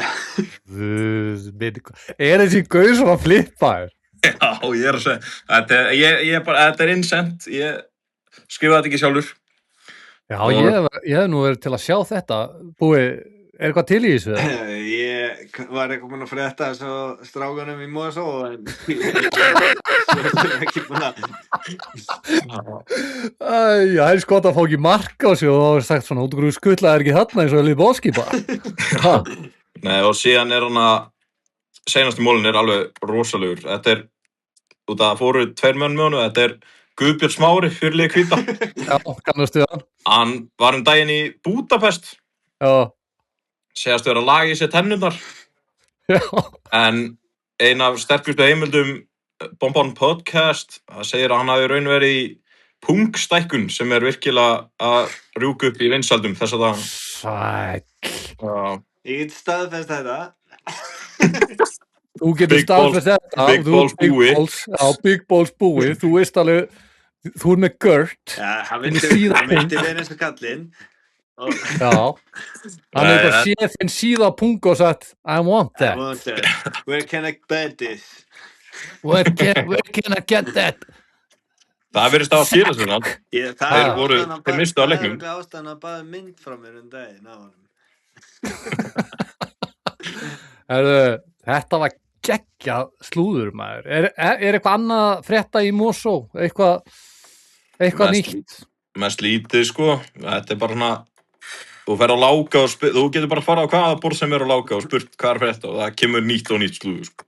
Er þessi gaur svona flippaður? Já, ég er að segja, þetta er innsent, ég skrifaði þetta ekki sjálfur. Já, ég hef nú verið til að sjá þetta. Búi, er eitthvað til í þessu? Ég var eitthvað búinn að frétta þessu strákunum í Mosó en ég er ekki búinn að Það er skott að fá ekki mark á sig og það var sagt svona út og grúi skuttla er ekki þarna eins og Lebowski bara. Nei, og síðan er hann að seinasti mólin er alveg rosalegur. Þetta er, út að fóru 2 menn með honum, þetta er Guðbjörn Smári, fyrirliði Hvíta. Já, kannastu það. Hann var daginn í Búdapest. Já. Segast vera að laga í sér tennurnar. Já. En ein af sterkustu heimildum Bomban podcast, það segir að hann hafi raun verið í pungstækkun sem er virkilega að rjúka upp í vinsældum þessa dagana. Sæll. Ég get staðfest þetta. Þú getur staðfest þetta. Big Balls Búi. Já, Big Balls Búi. Þú veist alveg, þú með Gert. Já, hann myndi vera eins og kallinn. Já. Hann hefur bara séð þinn síða pung og sagt, I want that. I want that. Where can I get this? Where can I get that? Það verðist að skila sér hann. Þeir mistu á leiknum. Það er ástæðan að baða mynd frá mér daginn á honum. Þetta var geggjað slúður, maður. Er eitthvað annað frétta í Mosó? Eitthvað nýtt? Mest lítið, sko. Þetta er bara svona, þú fer á Láka og þú getur bara að fara á hvaða borð sem er á Láka og spurt hvað er frétta og það kemur nýtt og nýtt slúður, sko.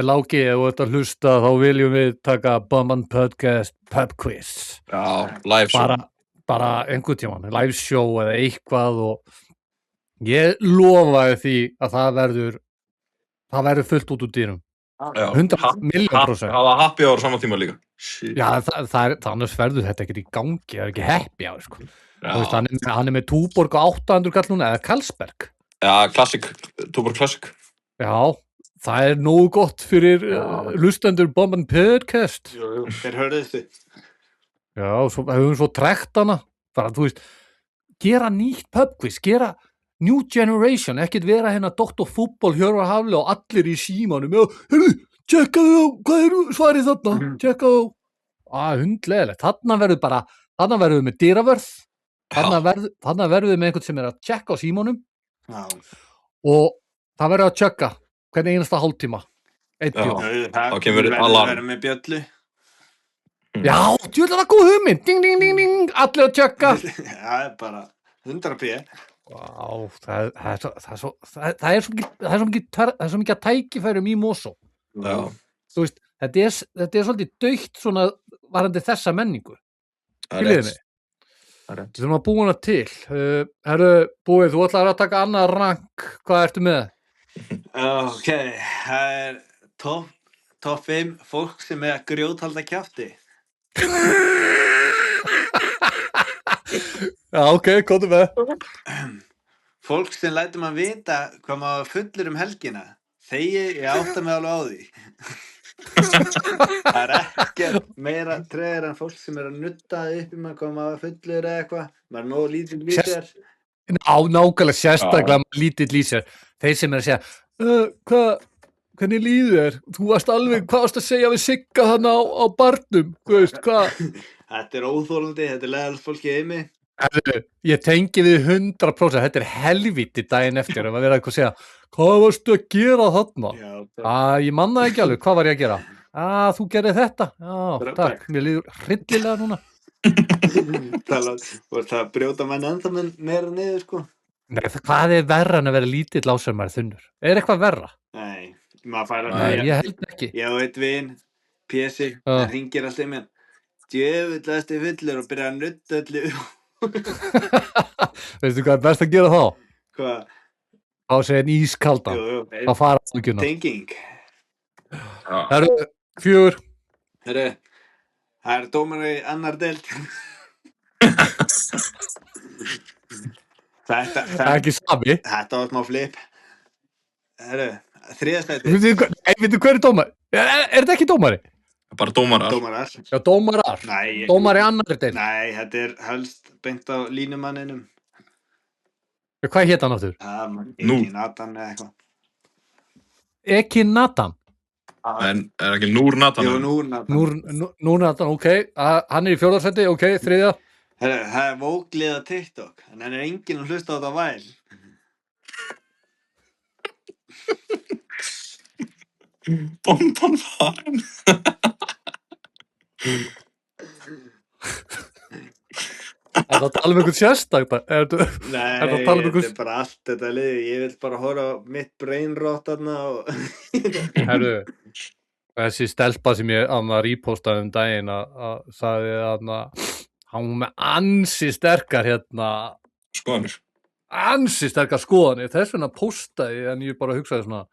Láki, ef þú ert að hlusta, þá viljum við taka Bomban podcast pub quiz. Já, live show. Bara einhvern tímann, live show eða eitthvað og ég lofaði því að það verður fullt út úr dýrum. 100.000,000%. Það var happy hour saman tíma líka. Já, þannig verður þetta ekki í gangi, það er ekki happy hour, sko. Veist, hann er með Túborg og 800 kall núna, eða Carlsberg. Já, Classic, Túborg Classic. Já, það er nógu gott fyrir hlustendur Bomban podcast. Jú, þeir hörðu þessu. Já, svo höfum svo trekt hana bara, þú veist, gera nýtt pubquiz, gera new generation, ekkert vera hérna Dr. Fútbol, Hjörvar Hafli og allir í símanum, heyrðu, tjekkaðu á, hvað er svarið þarna, tjekkaðu á, hundlegilegt, þarna verður við með dyravörð, þarna verður við með einhvern sem er að tjekka á símanum og það verður að tjekka hvernig einasta hálftíma, þá kemur alarm. Verður með bjöllu. Já, djúlega það góð hugmynd, ding, ding, ding, ding, allir að tjekka. Já, bara 100p. Vá, það er svo mikið að tækifærum í Mosó. Já. Þú veist, þetta er svolítið dautt svona varandi þessa menningu. Skiljiði mig? Við þurfum að búa hana til. Herru, Búi, þú ætlar að taka annað rank. Hvað ertu með? Ok, það er topp 5 fólk sem er að grjóthalda kjafti. Já, ok, komdu með. Fólk sem lætur maður vita hvað maður fullur helgina. Ég átta mig alveg á því. Það er ekkert meira treður en fólk sem er að nutta upp í maður hvað maður fullur eða eitthvað. Maður er nógu lítill í sér. Nákvæmlega sérstaklega lítill í sér. Þeir sem er að segja, hvernig líður þér? Þú varst alveg, hvað varst að segja við Sigga þarna á barnum? Hvað? Þetta er óþolandi, þetta er leiðalegt fólki í heimi. Ég tengi við 100%, þetta er helvíti daginn eftir að vera eitthvað að segja, hvað varstu að gera þarna? Ég mannaði ekki alveg, hvað var ég að gera? Þú gerði þetta? Já, takk, mér líður hryllilega núna. Það brjóta menn ennþá meira niður, sko. Nei, hvað er verra en að vera lítill ásömmar þunnur? Er eitthvað verra? Nei, maður fær að Nei, ég held ekki. Ég á eitt vin, Pési, hann hringir alltaf í mér. Djöfullast í fullur og byrja að nutta öllu. Veistu hvað er best að gera þá? Hvað? Á segja en ískaldan. Það fara ágjuna. Tenging. Það eru 4. Það er dómari í annar deild. Þetta ekki sami. Þetta var smá flip. Þriðastætti. Veitu hver er dómari? Er þetta ekki dómari? Bara dómarar. Já, dómarar. Dómari annar deild. Nei, þetta er helst beint á línumanninum. Hvað hét hann áttur? Ekki Nathan eða eitthvað. Ekki Nathan? En er ekki Núr Nathan? Jú, Núr Nathan. Núr Nathan, ok. Hann er í 4. sæti, ok, 3. Það er vóklið á TikTok, en hann er enginn að hlusta á þetta væl. Bomban farin. Er það að tala um einhvern sérstak? Nei, þetta er bara allt þetta liði. Ég vil bara horfa á mitt brainrot þarna og... Herru, þessi stelpa sem ég repostaði daginn að sagði að hann með ansi sterkar skoðanir. Ansi sterkar skoðanir. Þess vegna postaði en ég bara hugsaði svona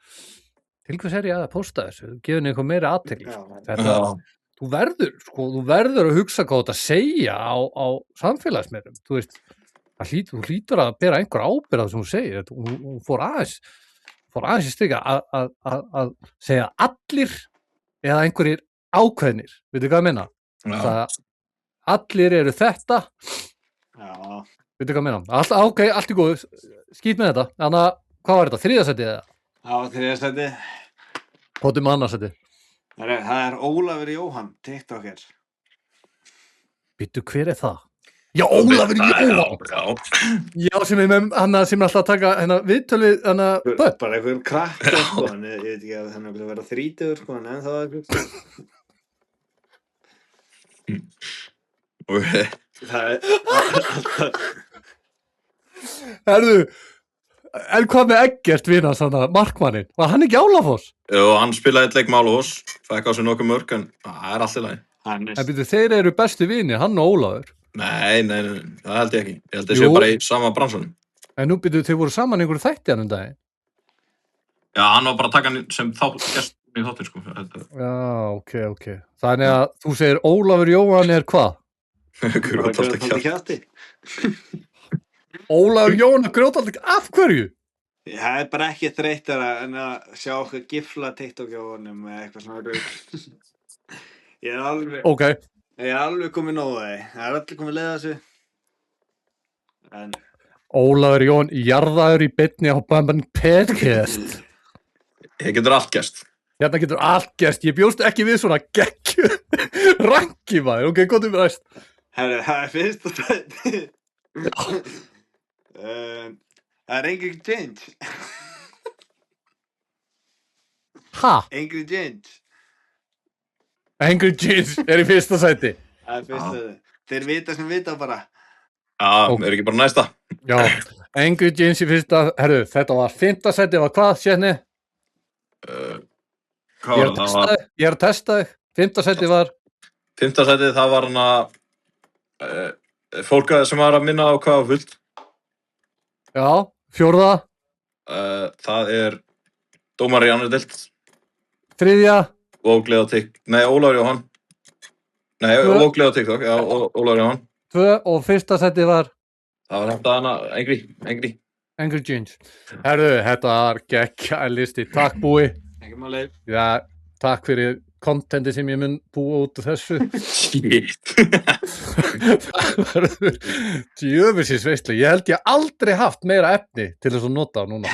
til hvers er ég að posta þessu? Gefið einhver meiri athygli. Þetta þú verður að hugsa hvað þetta segja á samfélagsmiðlum. Þú veist, þú hlýtur að bera einhver ábyrgð á sem þú segir. Hún fór aðeins í strika að segja allir eða einhverjir ákveðnir. Veitu hvað ég meina? Það allir eru þetta. Já. Veitu hvað ég meina? Ok, allt í góðu. Skýt með þetta. Þannig að, hvað var þetta? 3. sætið eða? Já, 3. sætið. Hvað með annað sætið? Það er Ólafur Jóhann, TikToker. Býttu, hver er það? Já, Ólafur Jóhann! Já, sem er með hann sem er alltaf að taka viðtölið bara einhver krakk, sko, ég veit ekki að hann er að vera 30, sko, en það er það er Herðu, en hvað með Eggert vinans markmanninn? Var hann ekki Álafoss? Jú, hann spilaði eitt leik með Álafoss, fekk á sig nokkuð mörg, en það er allt í lagi. En byrju, þeir eru bestu vinir, hann og Ólafur. Nei, það held ég ekki. Ég held að sé bara í sama bransanum. En nú byrju, þau voru saman einhverju þætti hann daginn. Já, hann var bara að taka hann sem gest í þáttin, sko. Já, ok. Þannig að þú segir Ólafur Jóhann er hvað? Grjótaldakjafti. Ólafur Jóhann er grjótaldakjafti, af hverju? Það er bara ekki þreyttara en að sjá okkur gifla TikTok á honum eða eitthvað svona rugl. Ég er alveg... Ok. Ég alveg komið nóg að því. Það allir komið leið að þessu. En Ólafur Jón jarðaður í beinni á Bamban Podcast. Ég getur allt gerst. Hérna getur allt gerst. Ég bjóst ekki við svona geggju ranki maður. Ok, gott um næst. herru, það fyrst og þetta. Það Angry Change. Ha? Angry Change. Angry Jeans í fyrsta sæti. Það fyrst og þetta. Þeir vita sem vita bara. Já, ekki bara næsta. Já, Angry Jeans í fyrsta. Herru, þetta var 5. sæti. Var hvað, Sérni? Hvað var það? Ég er að testa þig. 5. sæti var 5. sætið, það var fólk sem var að minna á hvað var fullt. Já, 4. Það dómari í annarri deild 3. og Gleða TikTok. Nei, Ólafur Jóhann. Nei, og Gleða TikTok. Já, Ólafur Jóhann. 2 og 1. sæti var Það var þetta Angry Jeans. Herru, þetta var geggjaður listi. Takk búi. Ekki máli. Já, takk fyrir kontenti sem ég mun búa út úr þessu. Shit. Það verður djöfusins veistlu. Ég held ég aldrei haft meira efni til þess að nota núna.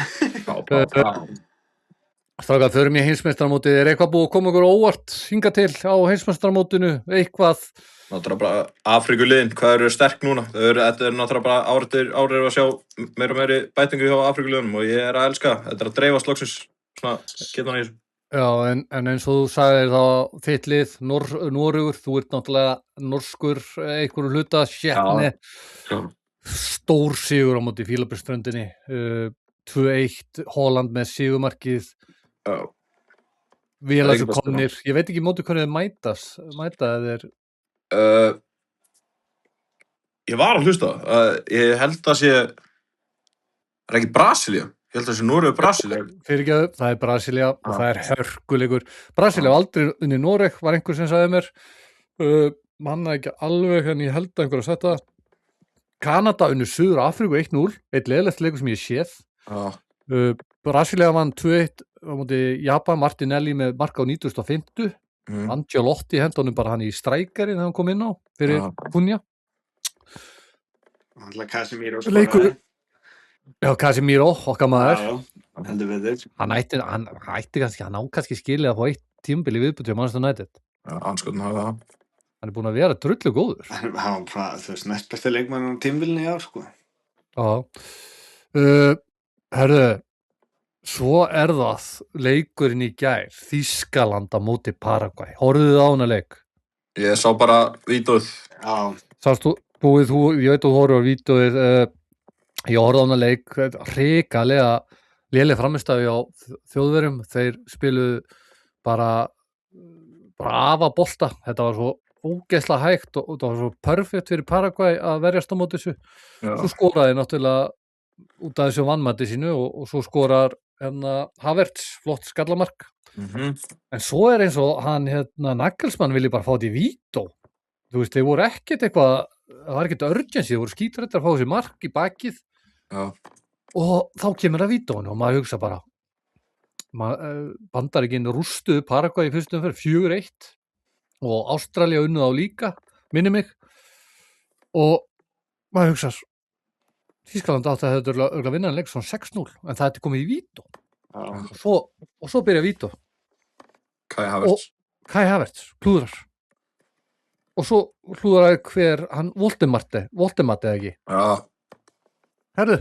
Strákar, förum í heimsmeistaramótið. Er eitthvað búið að koma okkur óvart hinga til á heimsmeistaramótinu? Eitthvað? Náttúrulega bara Afrikuliðin, hvað eru sterk núna? Þetta náttúrulega bara árið að sjá meira og meiri bætingu hjá Afrikuliðunum og ég að elska. Þetta að dreifast loksins svona getan í þessu. Já, en eins og þú sagðir þá þitt lið, Noregur, þú ert náttúrulega norskur einhverju hluta, Sjetni, stór sigur á móti Fílabeinsströndinni, 2-1, Holland með sigumarkið, Vélags og komnir, ég veit ekki móti hvernig þið mæta þeir. Ég var að hlusta, ég held að sé, ekki Brasilía. Ég held að það sé Noreg og Brasilía. Fyrirgefðu, það er Brasilía og það er hörkuleikur. Brasilía aldrei unni Noreg, var einhver sem sagði mér. Manna ekki alveg, en ég held að einhver að setja. Kanada unni Suður Afríku 1-0, eitt leiðilegt leikur sem ég séð. Brasilía vann 2-1 á móti Japan, Martinelli með marka á 90.50. Ancelotti hendunum bara hann í strækari þegar hann kom inn á fyrir Kunja. Casemiro Leikur. Já, Casemiro, okkar maður. Já, heldur við þetta. Hann á kannski skilið að fá eitt tímabili viðbúti á Manchester United. Já, anskotin hafa það. Hann er búinn að vera drullu góður. Hann var bara, þú veist, næst besti leikmann á tímabilinu í ár, sko. Já. Herðu, svo er það leikurinn í gær, Þýskaland á móti Paraguay. Horfðu þið á hana leik? Ég sá bara vídeóið. Já. Sástu, ég veit að þú horfðu á vídeóið, ég horfði á hana leik, hrikalega léleg framistæði á Þjóðverjum, þeir spiluðu bara af að bolta, þetta var svo ógeðslega hægt og það var svo perfekt fyrir Paraguay að verjast á móti þessu. Svo skoraði náttúrulega út af þessu vannmæti sínu og svo skorar Havertz, flott skallamark. En svo er eins og hann Nagelsmann vilji bara fá þetta í vító. Þú veist, þeir voru ekkert eitthvað, það var ekkert urgency, þeir voru skítrættir að fá þessi mark í bakið. Já. Og þá kemur það vítónu og maður hugsa bara Bandaríkin rústuðu Paraguay í fyrstum fyrir 4-1 og Ástralía unnuð á líka, minni mig, og maður hugsa Þýskaland átti að þetta örugglega vinna leik svona 6-0, en það er komið í vító. Og svo byrja vító. Kai Havertz, klúðrar. Og svo klúðraði hver, hann Voldemarte eða ekki. Já. Herðu,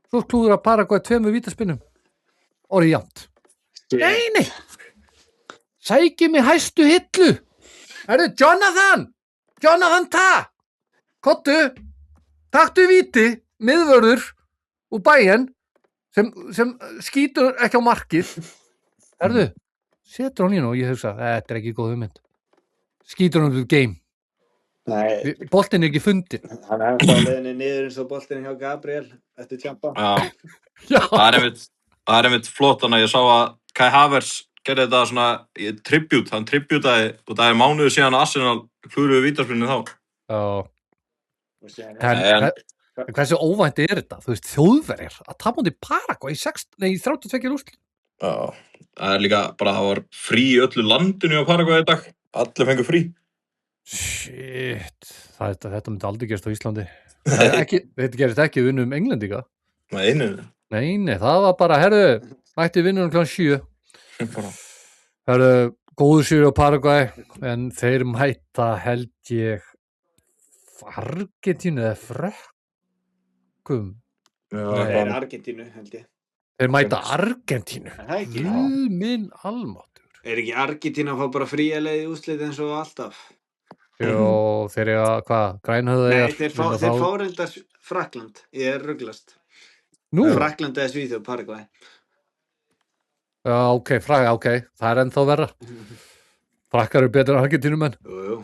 svo klúðraði Paraguay 2 vítaspinnum. Orðið jafnt. Nei! Sækjum í hæstu hillu. Herðu, Jonathan ta! Kottu, taktu víti, miðvörður og Bayern sem skýtur ekki á markið. Herðu, setur hann í nú og ég hugsa, þetta er ekki góð hugmynd. Skýtur hann upp game. Nei. Boltinn er ekki fundin. Hann er eftir að leiðinni niður eins og boltinn hjá Gabriel eftir tjampa. Já. Það er einmitt flott þannig að ég sá að Kai Havertz gerði þetta svona í tribute. Hann tributaði og það er mánuður síðan að Arsenal klúðruðu vítaspyrnu þá. Já. En hversu óvænt er þetta? Þú veist, Þjóðverjar að tapa móti Paraguay í 32 úrslit. Já. Það er líka bara, það var frí í öllu landinu á Paraguay í dag. Allir fengu frí. Shit, þetta myndi aldrei gerast á Íslandi. Þetta gerist ekki við unnum Englendinga. Nei. Nei, það var bara, mætti vinnunum kl. 7. Bara. Góður sigur á Paraguay, en þeir mæta held ég Argentínu eða Frökkum. Það er Argentínu, held ég. Þeir mæta Argentínu. Er það ekki? Guð minn almáttugur. Er ekki Argentínu að fá bara fría leið í úrslit eins og alltaf? Jó, þeir eru að, hvað, grænhöfða Nei, þeir fá reyndar Frakkland. Ég er ruglast. Nú? Frakkland eða Svíþjóð, Paraguay. Já, ok, það er ennþá verra. Frakkar eru betur en Argentínumenn. Jú.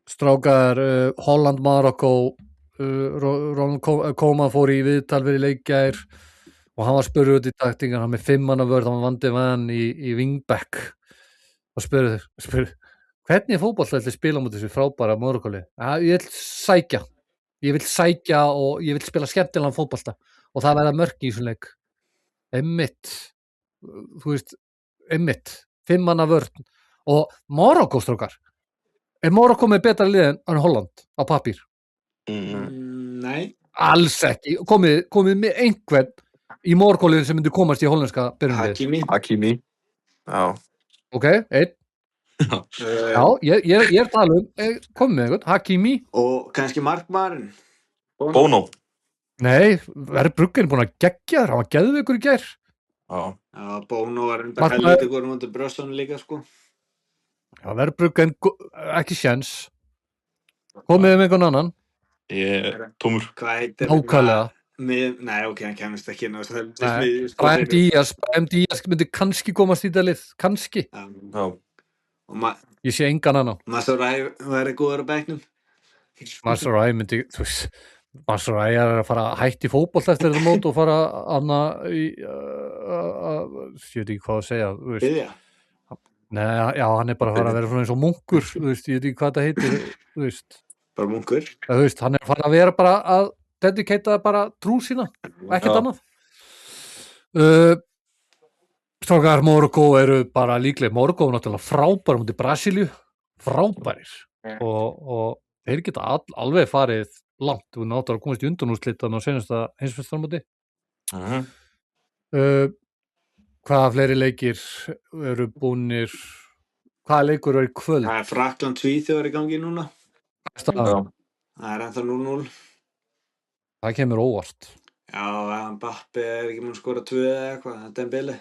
Strákar, Holland, Marokko, Ronald Koeman fór í viðtal fyrir leikgær og hann var spurður út í taktingan, hann með 5 manna vörð, hann vandi vann í wingback og spurður, hvernig fótbolta ætli spila á móti þessu frábæra Marokkólið? Ég vil sækja og ég vil spila skemmtilegan fótbolta og það verða mörk í þessum leik. Einmitt, 5 manna vörð og Marokkó, strákar. Er Marokkó með betra lið en Holland á pappír? Nei. Alls ekki. Komið með einhvern í Marokkó-liðin sem myndi komast í hollenska byrjunarlið. Hakimi. Já. Ok, 1. Já, ég er talað komið með einhvern, Hakimi. Og kannski markmaðurinn. Bono. Nei, Verbruggen búin að geggja þér, hann var geðveikur í gær. Já, Bono var helviti góður mútið brjóstunum líka, sko. Já, Verbruggen, ekki séns. Komið með einhvern annan. Ég er tómur. Hvað heitir? Nákvæmlega. Nei, ok, hann kemist ekki inn á þessu. Brahim Díaz myndi kannski komast í þetta lið, kannski. Já. Ég sé engan annan. Mazraoui væri góður á bekknum. Mazraoui myndi, þú veist, Mazraoui er að fara hætt í fótbolta eftir þetta mót og fara í, ég veit ekki hvað að segja, þú veist. Biðja? Nei, já, hann er bara að fara að vera svona eins og munkur, þú veist, ég veit ekki hvað þetta heitir, þú veist. Bara munkur? Þú veist, hann er að fara að vera bara að dedicata bara trú sína, ekkert annað. Strákar, Marokkó eru bara líklega, Marokkó er náttúrulega frábæri mútið Brasilíu, frábærir og þeir geta alveg farið langt, þú náttúrulega að komast í undanúrslitan og senasta heimsmeistaramóti. Hvaða fleiri leikir eru búnir, hvaða leikur eru í kvöld? Það er Frakkland Svíþjóð í gangi núna. Það er ennþá 0-0. Það kemur óvart. Já, Mbappé er ekki múin að skora 2 eða eitthvað, þetta er bili.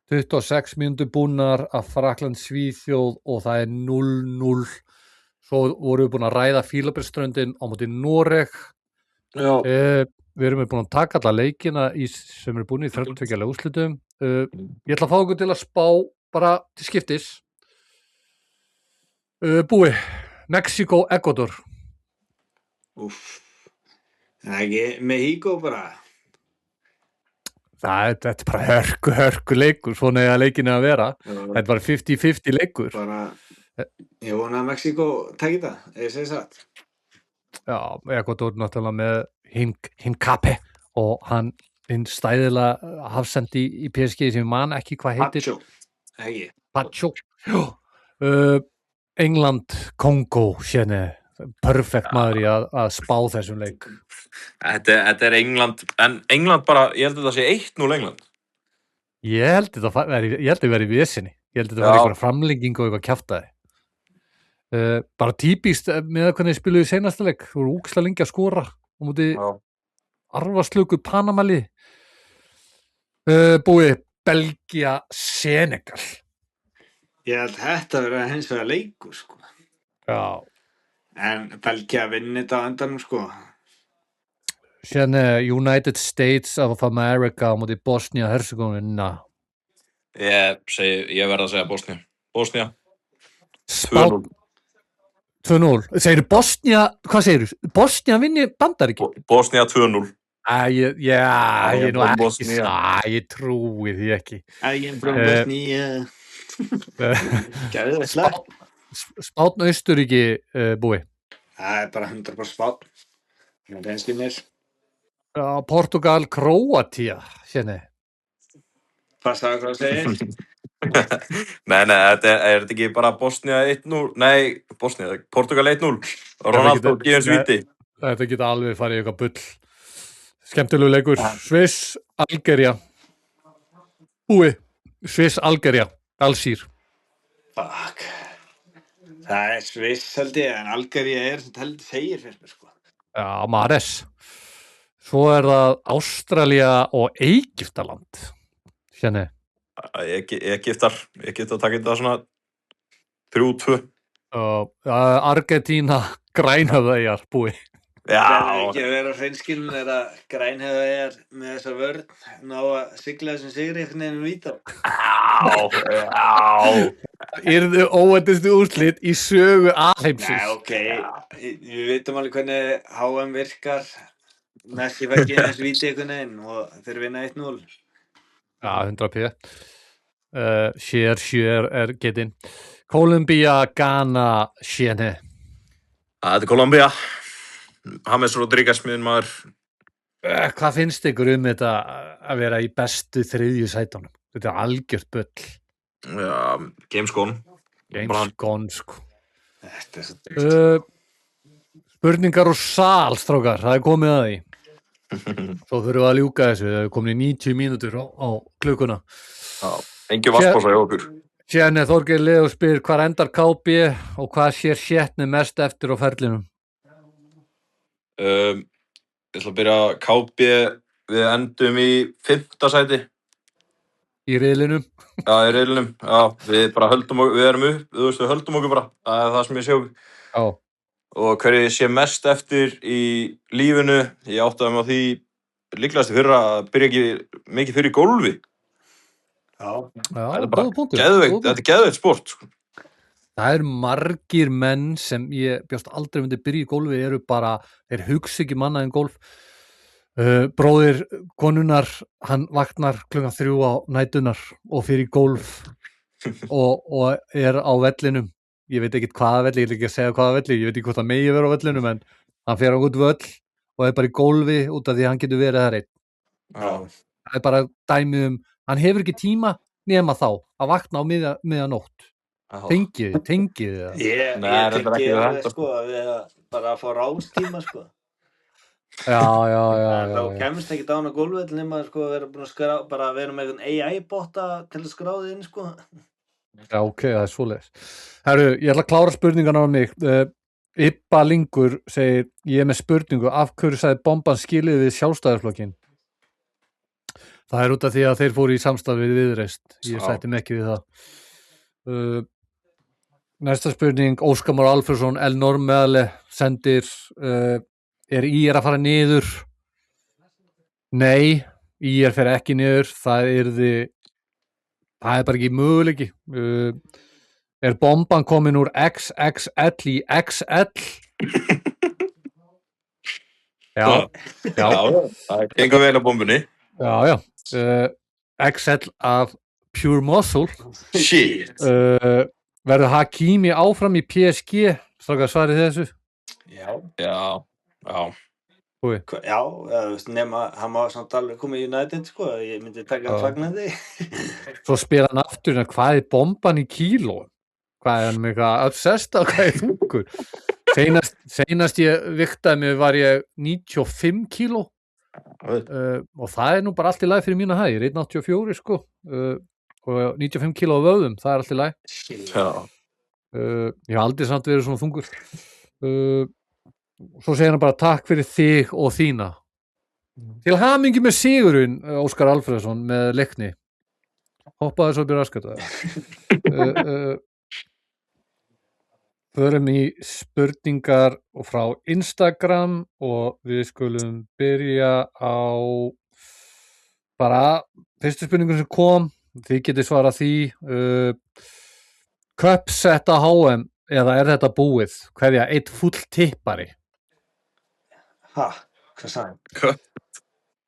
26 mínútur búnar að Frakkland Svíþjóð og það er 0-0. Svo vorum við búin að ræða Fílabeinsströndin á móti Noreg. Já. Við erum búin að taka alla leikina sem eru búin í 32 úrslitum. Ég ætla að fá ykkur til að spá bara til skiptis. Búi, Mexíkó, Ekvador. Það er ekki Mexico bara. Þetta er bara hörku leikur, svona er leikin að vera. Þetta er bara 50-50 leikur. Ég vona að Mexico taki það, ég segi satt. Já, Ekvador náttúrulega með Hincapié og hann stæðilega hafsendi í PSG sem man ekki hvað heitir. Pacho. England, Kongo, sérni. Perfekt maður í að spá þessum leik. Þetta er England, en England bara, ég held að það sé 1-0 England. Ég held að það veri í vesinni. Ég held að það veri eitthvað framlenging og eitthvað kjaftaði. Bara típist með hvernig spiluðu seinasta leik. Þú voru úkslega lengi að skora á móti arfaslöku Panamali. Búi, Belgia, Senegal. Ég held þetta að vera hins vegar leikur, sko. Já. En Belgia vinnir þetta á endanum, sko. Síðan United States of America á móti Bosnia-Herzegovina. Ég verð að segja Bosnia. 2-0. 2-0. Segirðu Bosnia, hvað segirðu? Bosnia vinni Bandaríkin? Bosnia 2-0. Ég nú ekki ég trúi því ekki. I am from Bosnia. Gæði það slag. Spánn Austuríki, Búi. Það er bara 100% Spánn. Það er einskil mér. Portugal, Króatía, sérni. Passaðu hvað það segir. Nei, þetta er þetta ekki bara Bosnia 1-0? Nei, Bosnia, Portugal 1-0. Ronaldo gefins víti. Þetta geta alveg farið í eitthvað bull. Skemmtilegu leikur. Sviss, Algería. Búi. Sviss, Algería. Alsír. Fuck. Það er Sviss held ég, en Algería heldur segir fyrir mig, sko. Já, Mares. Svo er það Ástralía og Egyptaland. Hérna. Egyptar taka þetta svona 3-2. Argentína, Grænhöfðaeyjar, Búi. Það er ekki að vera hreinskilin að Grænhöfðaeyjar með þessa vörn ná að sigla þessum sigri einhvern veginn víta. Já. Yrðu óvæntustu úrslit í sögu alheimsins. Nei, ok. Við veitum alveg hvernig HM virkar. Messi fær ekki eins víti einhvern veginn og þeir vinna 1-0. Já, 100p. Sér er getinn. Kólumbía, Ghana, Sjene. Þetta er Kólumbía. James Rodríguez minn maður. Hvað finnst ykkur þetta að vera í bestu þriðju sætunum? Þetta er algjört bull. Já, James Gone. James Gone, sko. Þetta er svo Spurningar og sal, strákar. Það er komið að því. Svo þurfum við að ljúka þessu. Það er komin í 90 mínútur á klukkuna. Já, engin vaskpása hjá okkur. Sjene Þorgeir Leó spyr hvar endar KB og hvað sér Sjetni mest eftir á ferlinum? Ég ætla að byrja KB, við endum í 5. sæti. Í riðlinum? Já, í riðlinum. Já, við bara höldum okkur, við erum upp, við höldum okkur bara. Það er það sem ég sé okkur. Já. Og hverju ég sé mest eftir í lífinu, ég áttaði mig á því líklegast í fyrra að byrja ekki mikið fyrir í gólfi. Já, þetta er bara geðveikt, þetta er geðveikt sport, sko. Það eru margir menn sem ég bjóst aldrei myndi byrja í gólfi, eru bara, þeir hugsa ekki manna en gólf. Bróðir konunnar, hann vaknar 3:00 á nætunar og fyrir í gólf og er á vellinum. Ég veit ekki hvaða velli, ég vil ekki segja hvaða velli, ég veit ekki hvort það megi vera á vellinum, en hann fer á út völl og er bara í gólfi út af því að hann getur verið þar einn. Það er bara dæmið hann hefur ekki tíma nema þá að vakna á miðjanótt. Tengið það. Ég tengi það, sko, við bara að fá rástíma, sko. Já. Þá kemst ekki dán á gólfvöll nema sko vera búin að bara vera með einhvern AI-botta til að skráði inn, sko. Já, ok, það er svoleiðis. Herru, ég ætla að klára spurningan á mig. Ibba Lingur segir, ég er með spurningu, af hverju sagði bomban skilið við Sjálfstæðisflokkinn? Það er út af því að þeir fóru í samstarf við Viðreisn. Ég sætti mig ekki við það. Næsta spurning, Óskar Már Alfreðsson, El Normeale sendir, er IR að fara niður? Nei, IR fer ekki niður, það er bara ekki möguleiki. Er bomban komin úr XXL í XL? Já. Það gengur vel á bombunni. Já. XL af Pure Muscle. Shit. Verður Hakimi áfram í PSG? Strákar, svarið þessu? Já. Já, nema hann má samt alveg koma í United, sko. Ég myndi taka hann fagnandi. Svo spyr hann aftur, hvað er bomban í kíló? Hvað er hann með eitthvað obsessed á, hvað er þungur? Seinast ég vigtaði mig var ég 95 kíló. Og það er nú bara allt í lagi fyrir mína hæð. Ég er 1,84, sko. Og 95 kíló af vöðum, það er allt í lagi. Ég hef aldrei samt verið svona þungur. Svo segir hann bara takk fyrir þig og þína. Til hamingju með sigurinn, Óskar Alfreðsson með Leikni. Hoppaði svo byrja raskata. Förum í spurningar frá Instagram og við skulum byrja á bara fyrstu spurningun sem kom. Þið getið svarað því. Cup-setta HM eða er þetta búið? Hverja, eitt full tippari? Hvað sagði?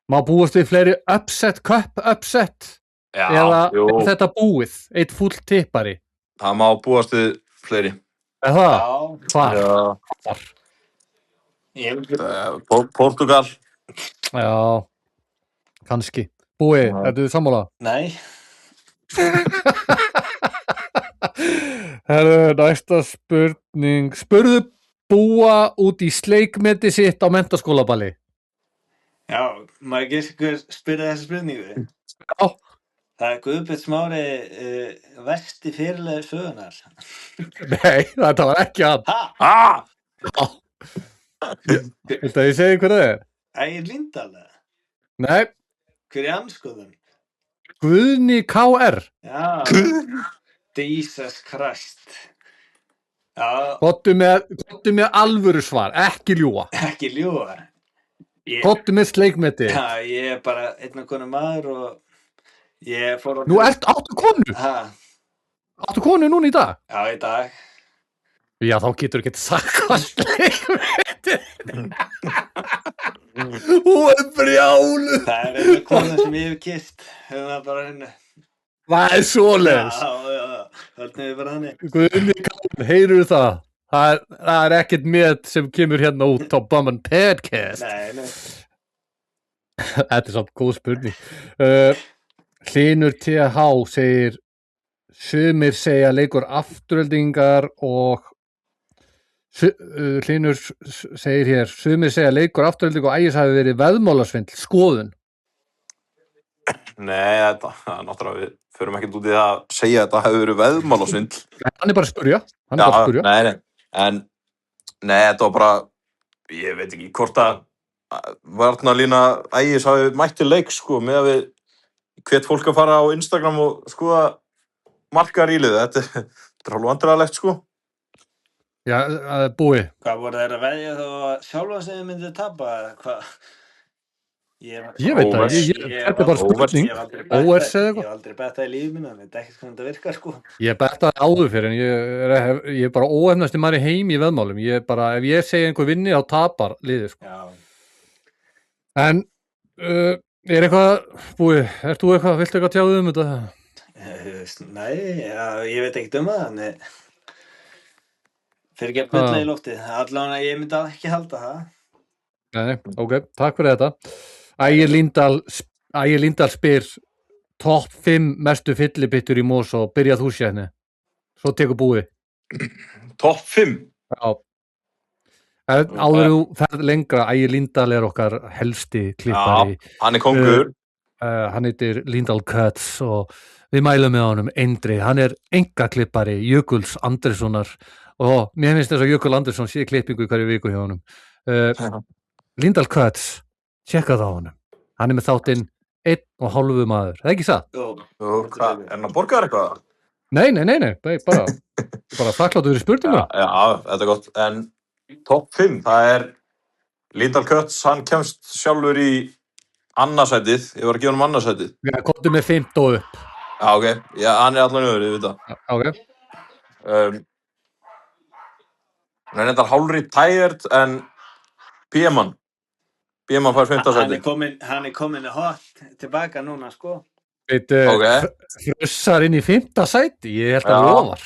Má búast við fleiri cup-upset? Eða er þetta búið? Eitt full tippari? Það má búast við fleiri. Er það? Hvar? Portugal. Já, kannski. Búi, ertu þið sammála? Nei. Herru, næsta spurning. Spurðu búa út í sleikmeti sitt á menntaskólaballi. Já, maður ekki hver spyrja þessa spurningu. Já. Það er Guðbjörn Smári versti fyrirliði sögunar. Nei, þetta var ekki hann. Ha? Viltu að ég segi hver það er? Ægir Líndal? Nei, Hver er anskoðun? Guðni KR. Já, Jesus Christ. Já, Kottu með alvöru svar, ekki ljúa. ekki ljúga. Kottu með sleikmeti. Já, ég er bara einn og konu maður og ég fór á... Nú áttu konu. Ha, Áttu konu núna í dag? já, í dag. Já, þá getur ekki sagt hvað sleikmeti. Hún er brjálu. Það er einu konu sem ég hef kist. Hefur það bara henni. Það er svoleiðis. Já, höldum við bara henni. Guðni KR, heyrðu það? Það er ekkert met sem kemur hérna út á Bumman Podcast. Nei. Þetta er samt góð spurning. Hlynur TH segir sumir segja leikur afturöldingar og Hlynur segir hér sumir segja leikur afturöldingar og Ægis hafi verið veðmálasvindl, skoðun. Nei, þetta er náttúrulega við förum ekkert út í það að segja að þetta hefur verið veðmálasvindl. Hann er bara að spurja. Nei, en nei, þetta var bara, ég veit ekki hvort að varnarlína Ægis hafi mætt til leik, sko, með að við hvet fólk að fara á Instagram og skoða markarílið, þetta er alveg vandræðalegt, sko. Já, búi. Hvað voru þeir að veðja þá að sjálfa sig myndi tapa eða hvað? Ég veit það, þetta er bara spurning. Óvers eða eitthvað? Ég hef aldrei bettað í lífið minna, ég veit ekki hvernig þetta virkar, sko. Ég bettaði áður fyrir en ég er bara óefnasti maður í heim í veðmálum. Ef ég segi einhver vinni þá tapar liðið, sko. Já. En er eitthvað, búi, ert þú eitthvað, viltu eitthvað tjáðu þetta? Nei, ég veit ekkert það, en fyrir ekki að bylla í loftið. Allavega ég myndi ekki halda það. Nei, ok, takk fyrir þetta. Ægir Líndal spyr topp 5 mestu fyllibittur í Mosó, byrjað þú sérni. Svo tekur búi. Topp 5? Já. Áður þú ferð lengra, Ægir Líndal er okkar helsti klippari. Já, hann er kongur. Hann heitir Líndal Cuts og við mælum með honum eindrið. Hann er engaklippari Jökuls Andressonar og mér finnst þess að Jökul Andresson sé klippingu í hverju viku hjá honum. Líndal Cuts, tjekka það á honum. Hann er með þáttinn 1,5 maður. Það er ekki satt? Hvað, er hann að borga þér eitthvað? Nei, bara þakkláttu fyrir spurninguna. Já, þetta er gott. En topp 5, það er Líndal Cuts, hann kemst sjálfur í annarsætið. Ég var að gefa honum annarsætið. Já, komdu með 5 og upp. Já, ok. Já, hann er allan yfir, ég veit það. Ok. Hann er þetta hálfri tired en P-man fær 5. sæti. Hann er komin hot tilbaka núna, sko. Frussar inn í 5. sæti, ég held að lofar.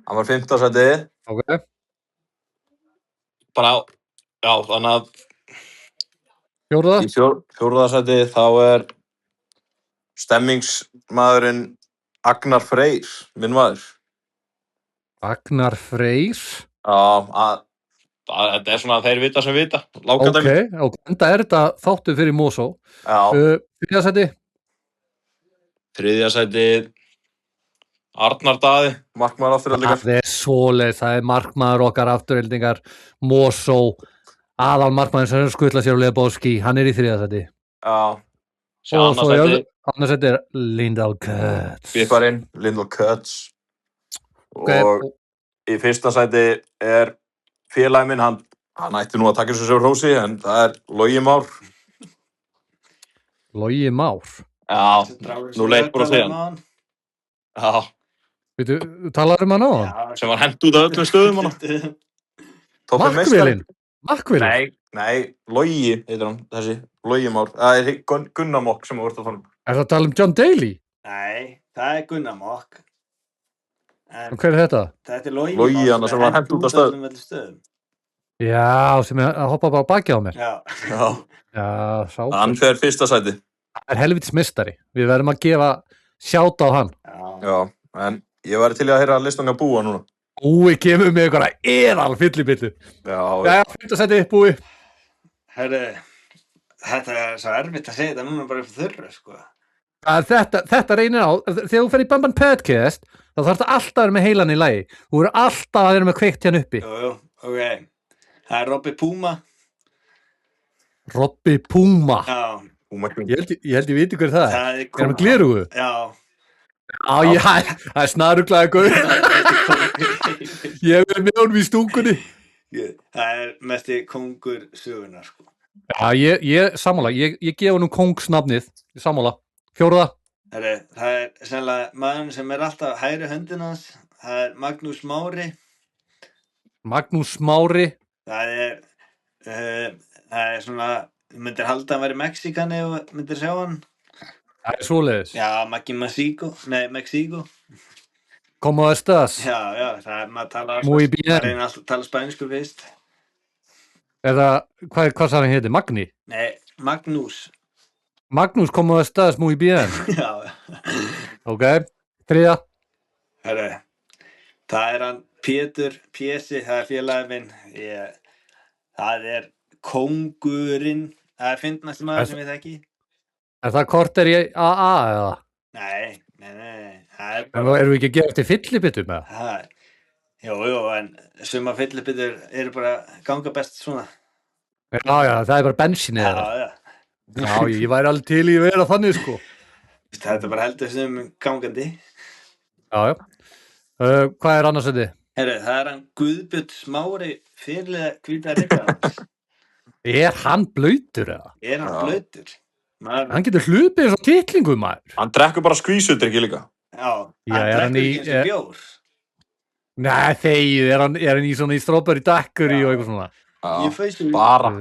Hann var 5. sæti. Ok. Bara, já, þannig að Fjórða? í 4. sæti þá er stemmingsmaðurinn Agnar Freyr, minn maður. Agnar Freyr? Já, þetta er svona að þeir vita sem vita. Ok, enda er þetta þáttu fyrir Mosó. Já. 3. sæti? 3. sæti Arnar Daði, markmaður afturöldingar. Það er svoleiðis, það er markmaður okkar afturöldingar, Mosó, aðal markmaður sem skutla sér á Lebowski, hann er í 3. sæti. Já. Og svo annars sæti er Líndal Cuts. Bipparinn, Líndal Cuts. Og í 1. sæti er félagi minn, hann ætti nú að taka þessu hrósi, en það er Logi Már. Logi Már? Já, nú leit bara að segja hann. Já. Veitu, talar hann á hann? Sem var hent út af öllum stöðum hann. Markvélin? Nei, Logi heitir hann, þessi, Logi Már. Það er Gunnar Mokk sem við vorum að tala um. Er það að tala um John Daly? Nei, það er Gunnar Mokk. Og hver er þetta? Þetta er Logi hann sem var hent út af stöðum. Já, sem er að hoppa bara baki á mér. Já, sátt. Hann fer 1. sæti. Það er helvitis mistari. Við verðum að gefa sjátt á hann. Já, en Ég væri til í að heyra listanlega búa núna. Búi kemur með einhverja fyllibittu. Já, Já, fyrst að setja upp Búi. Herru, þetta er svo erfitt að segja þetta núna bara upp þurru, sko. Þetta reynir á, þegar þú fer í Bamban Podcast, þá þarf þetta alltaf að vera með heilan í lagi. Þú eru alltaf að vera með kveikt hérna uppi. Jú, ok. Það er Robby Puma. Robby Puma. Já, Ég held ég viti hver það er. það er Er hann með gleraugu? Já. Það er snaruglaði góð. Ég er með honum í stúkunni. Það er mesti kongur sögunar, sko. Já, ég sammála. Ég gef honum kongsnafnið. Ég sammála. 4. Herru, það er sennilega maðurinn sem er alltaf hægri höndin hans. Það er Magnús Mári. Magnús Mári. Það er svona, þú myndir halda að hann væri Mexíkani og myndir sjá hann. Það er svoleiðis. Já, Mexíko. Como estás? Já, það er maður tala Muy bien. maður reyna alltaf að tala spænsku fyrst. Eða, hvað sagði hann heiti? Magni? Nei, Magnús. Magnús, como estás? Muy bien. Já, Ok. 3. herru, það er hann Pétur Pési, það er félagi minn. Það er kóngurinn, það er fyndnasti maður sem ég þekki. Er það korter í AA eða? Nei, það er bara, Erum við ekki að gera eftir fyllibittum með það? það er, jú, en suma fyllibitur eru bara ganga best svona. Já, það er bara bensinið þeirra. Já, Já, ég væri alveg til í að vera þannig, sko. þetta er bara heldur sem gangandi. Já. Hvað er annars þetta? Herru, það er hann Guðbjörn Smári fyrirliða Hvíta Riddarans. Er hann blautur eða? Er hann Já. blautur? Hann getur hlupið eins og titlingum maður. Hann drekkur bara skvísudrykki líka. Já, Já, hann er hann drekkur í- ekki eins og bjór. Nei, þegið, er hann í svona í strawberry daiquiri og eitthvað svona? Ég fæst þú. Bara.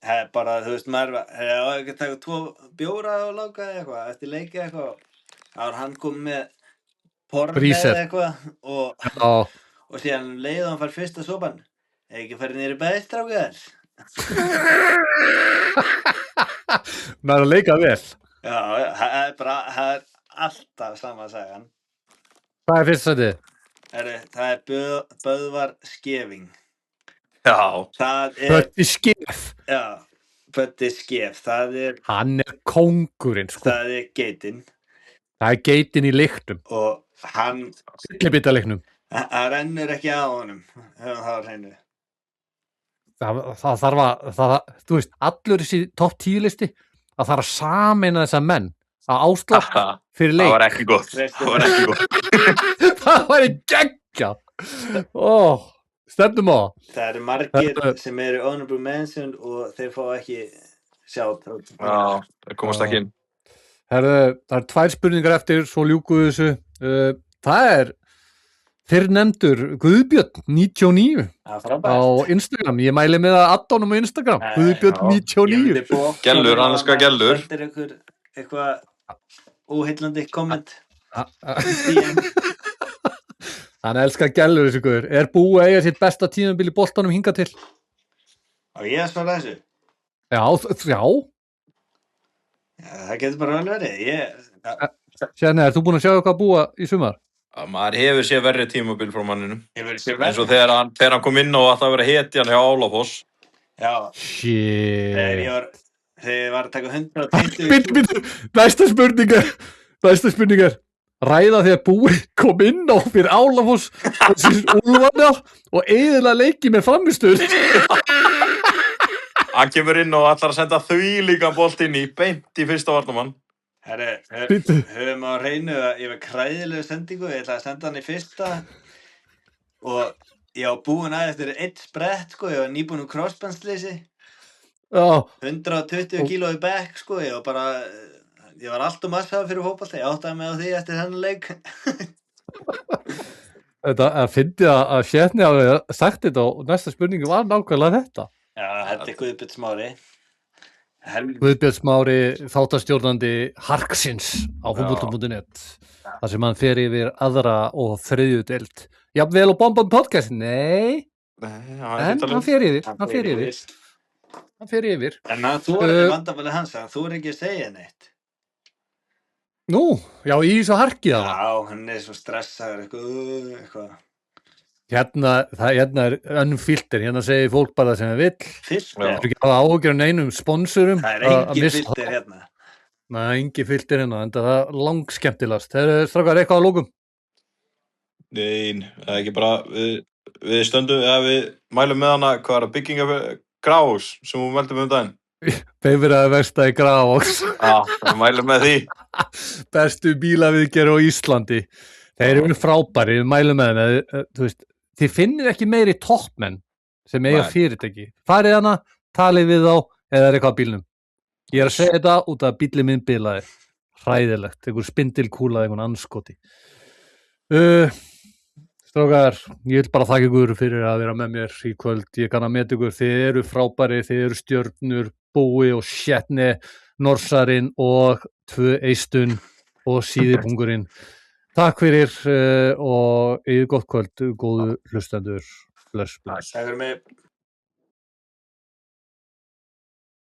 Það er bara, þú veist, maður á ekki að taka 2 bjóra og láka eitthvað, eftir leiki eitthvað. Það var hann komið með porn Bríser. eða eitthvað og Já, síðan leið og hann fær fyrsta sopan. Ekki farið niður í bæðistrákar. maður er að leika vel. Já, það er bara, það er alltaf sama sagan. Hvað er fyrst þetta? Það er Böðvar Skefing. Já. Það er, Bötti Skef. já, Böddi Skef, það er Hann er kóngurinn, sko. það er geitin Það er geitin í lyktum. og hann Fyllibitaleiknum. rennur ekki á honum, höfum það á hreinu. Það þarf að, þú veist, allur þessi topp 10 listi, það þarf að sameina þessa menn að áslappa Það fyrir leik. var ekki gott. Það var ekki gott. Það væri geggja. Stefnum á það. Það eru margir sem eru honorable mention og þeir fá ekki sjátt. Já, það komast ekki inn. Herðu, það er 2 spurningar eftir, svo ljúkuðu þessu. Það er fyrrnefndur Guðbjörn 99 Það er á frábært. Instagram. Ég mæli með að addónum á Instagram. Guðbjörn 99. Gellur, hann elskar gellur. Þetta er eitthvað óheillandi komment. Hann elskar gellur þessu guður. Er búið að eiga sitt besta tímabil í boltanum hingað til? Og ég að svara þessu. Já. Já, það getur bara vel verið. Sérna, er þú búin að sjá eitthvað búa í sumar? Maður hefur séð verri tímabil frá manninum. Ég verið sér Eins og þegar hann kom inn og alltaf verið hetjan hjá Álafoss. Já, Shit. þegar ég var að taka 120. Býttu, næsta spurning er ræða þegar búi kom inn á fyrir Álafoss og síðan Úlfarna og eiginlega leiki með framistuð. Hann kemur inn og ætlar að senda þvílíkan bolt inn í beint í fyrsta varnamann. Býttu. Höfum á hreinu að ég var kræðilegu sendingu, ég ætlaði að senda hann í fyrsta og ég var búinn að eftir 1 sprett, sko, ég var nýbúinn úr crossbandsleysi, Já, 120 kíló í bekk, sko, ég var allt massaður fyrir fótbolta, ég áttaði mig á því eftir þennan leik. þetta fyndi að Sérni hafi sagt þetta og næsta spurningi var nákvæmlega þetta. Já, þetta er Guðbjörn Smári. Guðbjörn Smári, þáttastjórnandi Harksins á fótbolta.net þar sem hann fer yfir aðra og 3. deild. Jafnvel á Bomban Podcast? Nei, en hann fer yfir. En hann þóri vandafæli hans, hann þóri ekki að segja neitt. Nú, já, í svo harkið Já, það. hann er svo stressaður eitthvað. Hérna er önnfilter, hérna segir fólk bara það sem það vill. Filter, Það er ekki að áhugjur neinum sponsorum. það er engin filter hérna. Nei, engin filter hérna, en það er langskemmtilegast. Það er strákar eitthvað að lókum. Nei, það er ekki bara, við stöndum, eða við mælum með hana, hvað er að bygginga Grás sem hún meldum daginn. Bifreiða verkstæði Grafox. Já, við mælum með því. Bestu bílaviðgerð á Íslandi. Þeir eru frábæri, við mælum með þeim. Þú veist, þið finnir ekki meiri toppmenn sem eiga Nei. fyrirtæki. Farið hana, talið við þá eða er eitthvað á bílnum. Ég er að segja þetta út af bílinn minn bilaði. Hræðilegt, einhver spindilkúla, einhvern anskoti. Strákar, ég vil bara þakka ykkur fyrir að vera með mér í kvöld. Ég kann að meta ykkur, þið eru frábæri, þið eru stjörnur, Búi og Sjetni, Norsarinn og 2 Eistun og Síðipungurinn. Takk fyrir og eigið gott kvöld, góðu hlustendur. Bless. Takk fyrir mig.